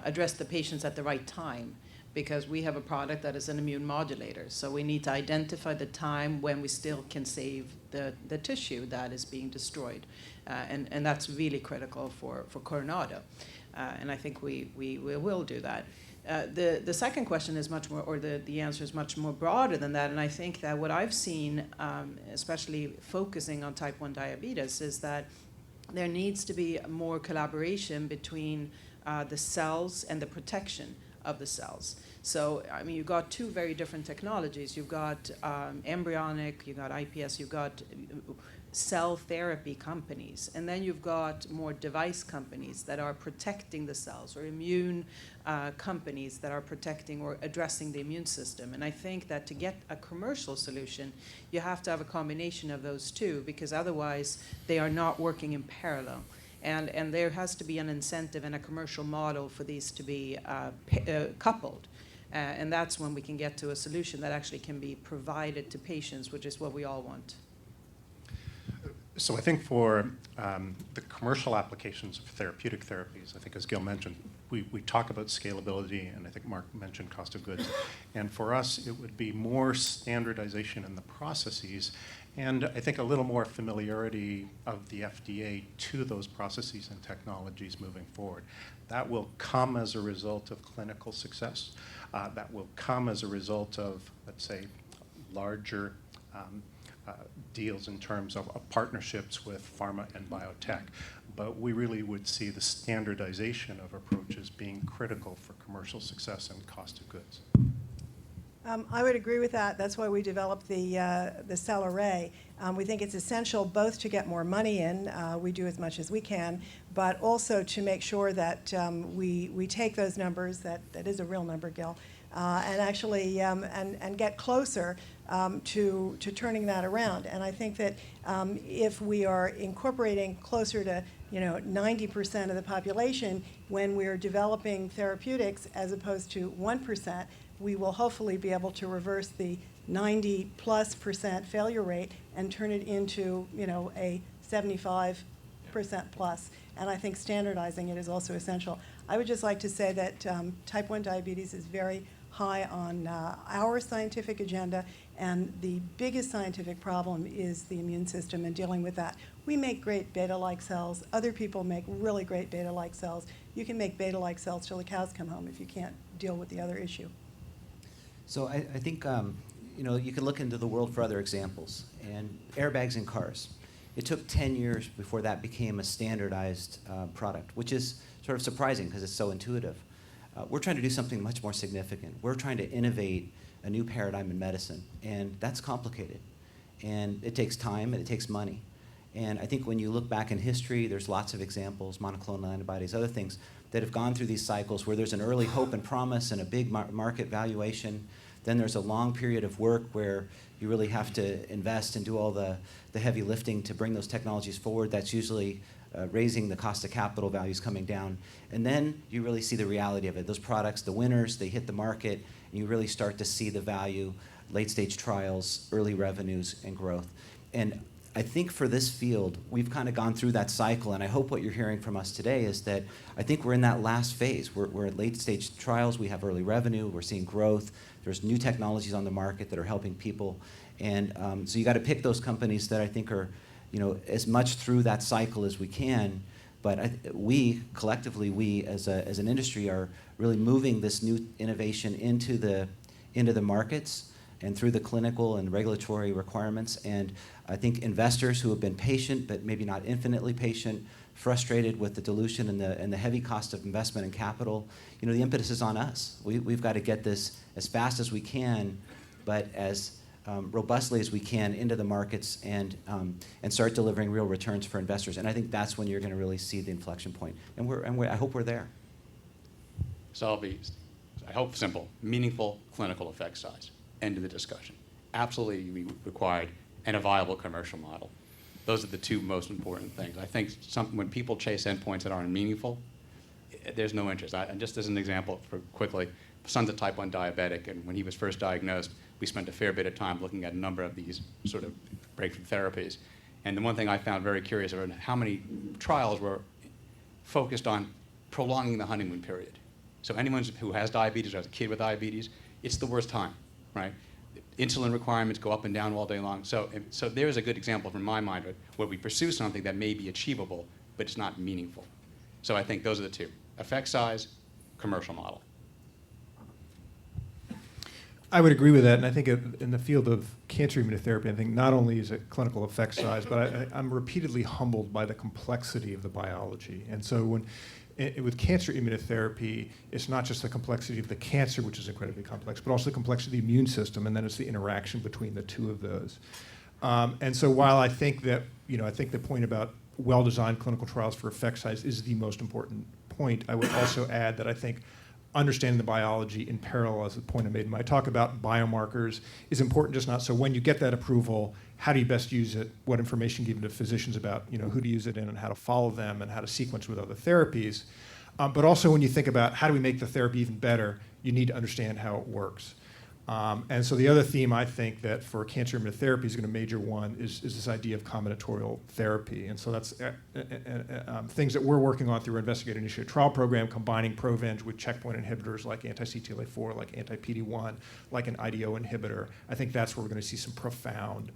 address the patients at the right time, because we have a product that is an immune modulator. So we need to identify the time when we still can save the tissue that is being destroyed. And that's really critical for Coronado. And I think we will do that. The second question is much more, or the answer is much more broader than that. And I think that what I've seen, especially focusing on type 1 diabetes, is that there needs to be more collaboration between the cells and the protection of the cells. So, I mean, you've got two very different technologies. You've got embryonic, you've got IPS, you've got cell therapy companies, and then you've got more device companies that are protecting the cells, or immune companies that are protecting or addressing the immune system. And I think that to get a commercial solution, you have to have a combination of those two, because otherwise they are not working in parallel. And there has to be an incentive and a commercial model for these to be coupled. And that's when we can get to a solution that actually can be provided to patients, which is what we all want. So I think for the commercial applications of therapeutic therapies, I think as Gil mentioned, we talk about scalability, and I think Mark mentioned cost of goods. And for us, it would be more standardization in the processes, and I think a little more familiarity of the FDA to those processes and technologies moving forward. That will come as a result of clinical success. That will come as a result of, let's say, larger deals in terms of partnerships with pharma and biotech. But we really would see the standardization of approaches being critical for commercial success and cost of goods. I would agree with that. That's why we developed the cell array. We think it's essential both to get more money in, we do as much as we can, but also to make sure that we take those numbers, that is a real number, Gil, and actually and get closer to turning that around. And I think that if we are incorporating closer to 90% of the population when we're developing therapeutics as opposed to 1%, we will hopefully be able to reverse the 90+% failure rate and turn it into a 75% plus. And I think standardizing it is also essential. I would just like to say that type 1 diabetes is very high on our scientific agenda, and the biggest scientific problem is the immune system and dealing with that. We make great beta-like cells. Other people make really great beta-like cells. You can make beta-like cells till the cows come home if you can't deal with the other issue. So I think you can look into the world for other examples. And airbags in cars. It took 10 years before that became a standardized product, which is sort of surprising because it's so intuitive. We're trying to do something much more significant. We're trying to innovate a new paradigm in medicine, and that's complicated. And it takes time and it takes money. And I think when you look back in history, there's lots of examples, monoclonal antibodies, other things, that have gone through these cycles where there's an early hope and promise and a big market valuation. Then there's a long period of work where you really have to invest and do all the heavy lifting to bring those technologies forward. That's usually raising the cost of capital values coming down. And then you really see the reality of it. Those products, the winners, they hit the market, and you really start to see the value, late-stage trials, early revenues, and growth. And I think for this field, we've kind of gone through that cycle, and I hope what you're hearing from us today is that I think we're in that last phase. We're at late-stage trials, we have early revenue, we're seeing growth, there's new technologies on the market that are helping people, and so you got to pick those companies that I think are, as much through that cycle as we can, but we, collectively, we as an industry are really moving this new innovation into the markets and through the clinical and regulatory requirements. And I think investors who have been patient, but maybe not infinitely patient, frustrated with the dilution and the heavy cost of investment and capital, the impetus is on us. We've got to get this as fast as we can, but as robustly as we can into the markets and start delivering real returns for investors. And I think that's when you're going to really see the inflection point. And I hope we're there. So I'll be, I hope, simple, meaningful clinical effect size. End of the discussion. Absolutely required and a viable commercial model. Those are the two most important things. I think when people chase endpoints that aren't meaningful, there's no interest. Just as an example, quickly, son's a type 1 diabetic, and when he was first diagnosed, we spent a fair bit of time looking at a number of these sort of breakthrough therapies. And the one thing I found very curious about how many trials were focused on prolonging the honeymoon period. So anyone who has diabetes or has a kid with diabetes, it's the worst time, right? insulin requirements go up and down all day long. So there's a good example from my mind where we pursue something that may be achievable, but it's not meaningful. So I think those are the two: effect size, commercial model. I would agree with that, and I think in the field of cancer immunotherapy, I think not only is it clinical effect size, but I'm repeatedly humbled by the complexity of the biology. And so with cancer immunotherapy, it's not just the complexity of the cancer, which is incredibly complex, but also the complexity of the immune system, and then it's the interaction between the two of those. And so while I think that, I think the point about well-designed clinical trials for effect size is the most important point, I would also add that I think understanding the biology in parallel, as the point I made in my talk about biomarkers, is important. Just not so when you get that approval, how do you best use it? What information given to physicians about who to use it in and how to follow them and how to sequence with other therapies. But also when you think about how do we make the therapy even better, you need to understand how it works. And so the other theme I think that for cancer immunotherapy is going to major one is this idea of combinatorial therapy. And so that's things that we're working on through our investigator-initiated trial program, combining Provenge with checkpoint inhibitors like anti-CTLA-4, like anti-PD-1, like an IDO inhibitor. I think that's where we're going to see some profound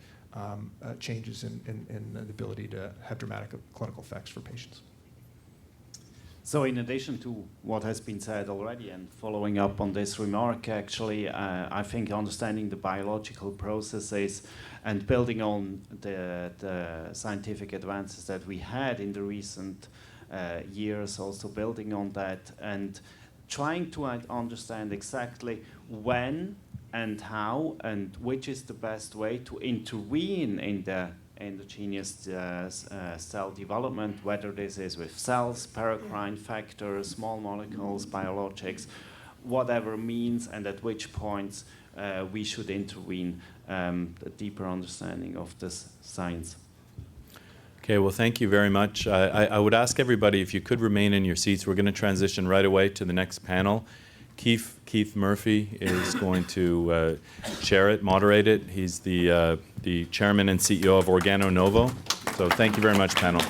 changes in the ability to have dramatic clinical effects for patients. So in addition to what has been said already and following up on this remark, actually, I think understanding the biological processes and building on the scientific advances that we had in the recent years, also building on that and trying to understand exactly when and how and which is the best way to intervene in the endogenous cell development, whether this is with cells, paracrine factors, small molecules, biologics, whatever means, and at which points we should intervene, a deeper understanding of this science. Okay, well, thank you very much. I would ask everybody if you could remain in your seats. We're going to transition right away to the next panel. Keith Murphy is going to chair it, moderate it. He's the chairman and CEO of Organonovo. So thank you very much, panel.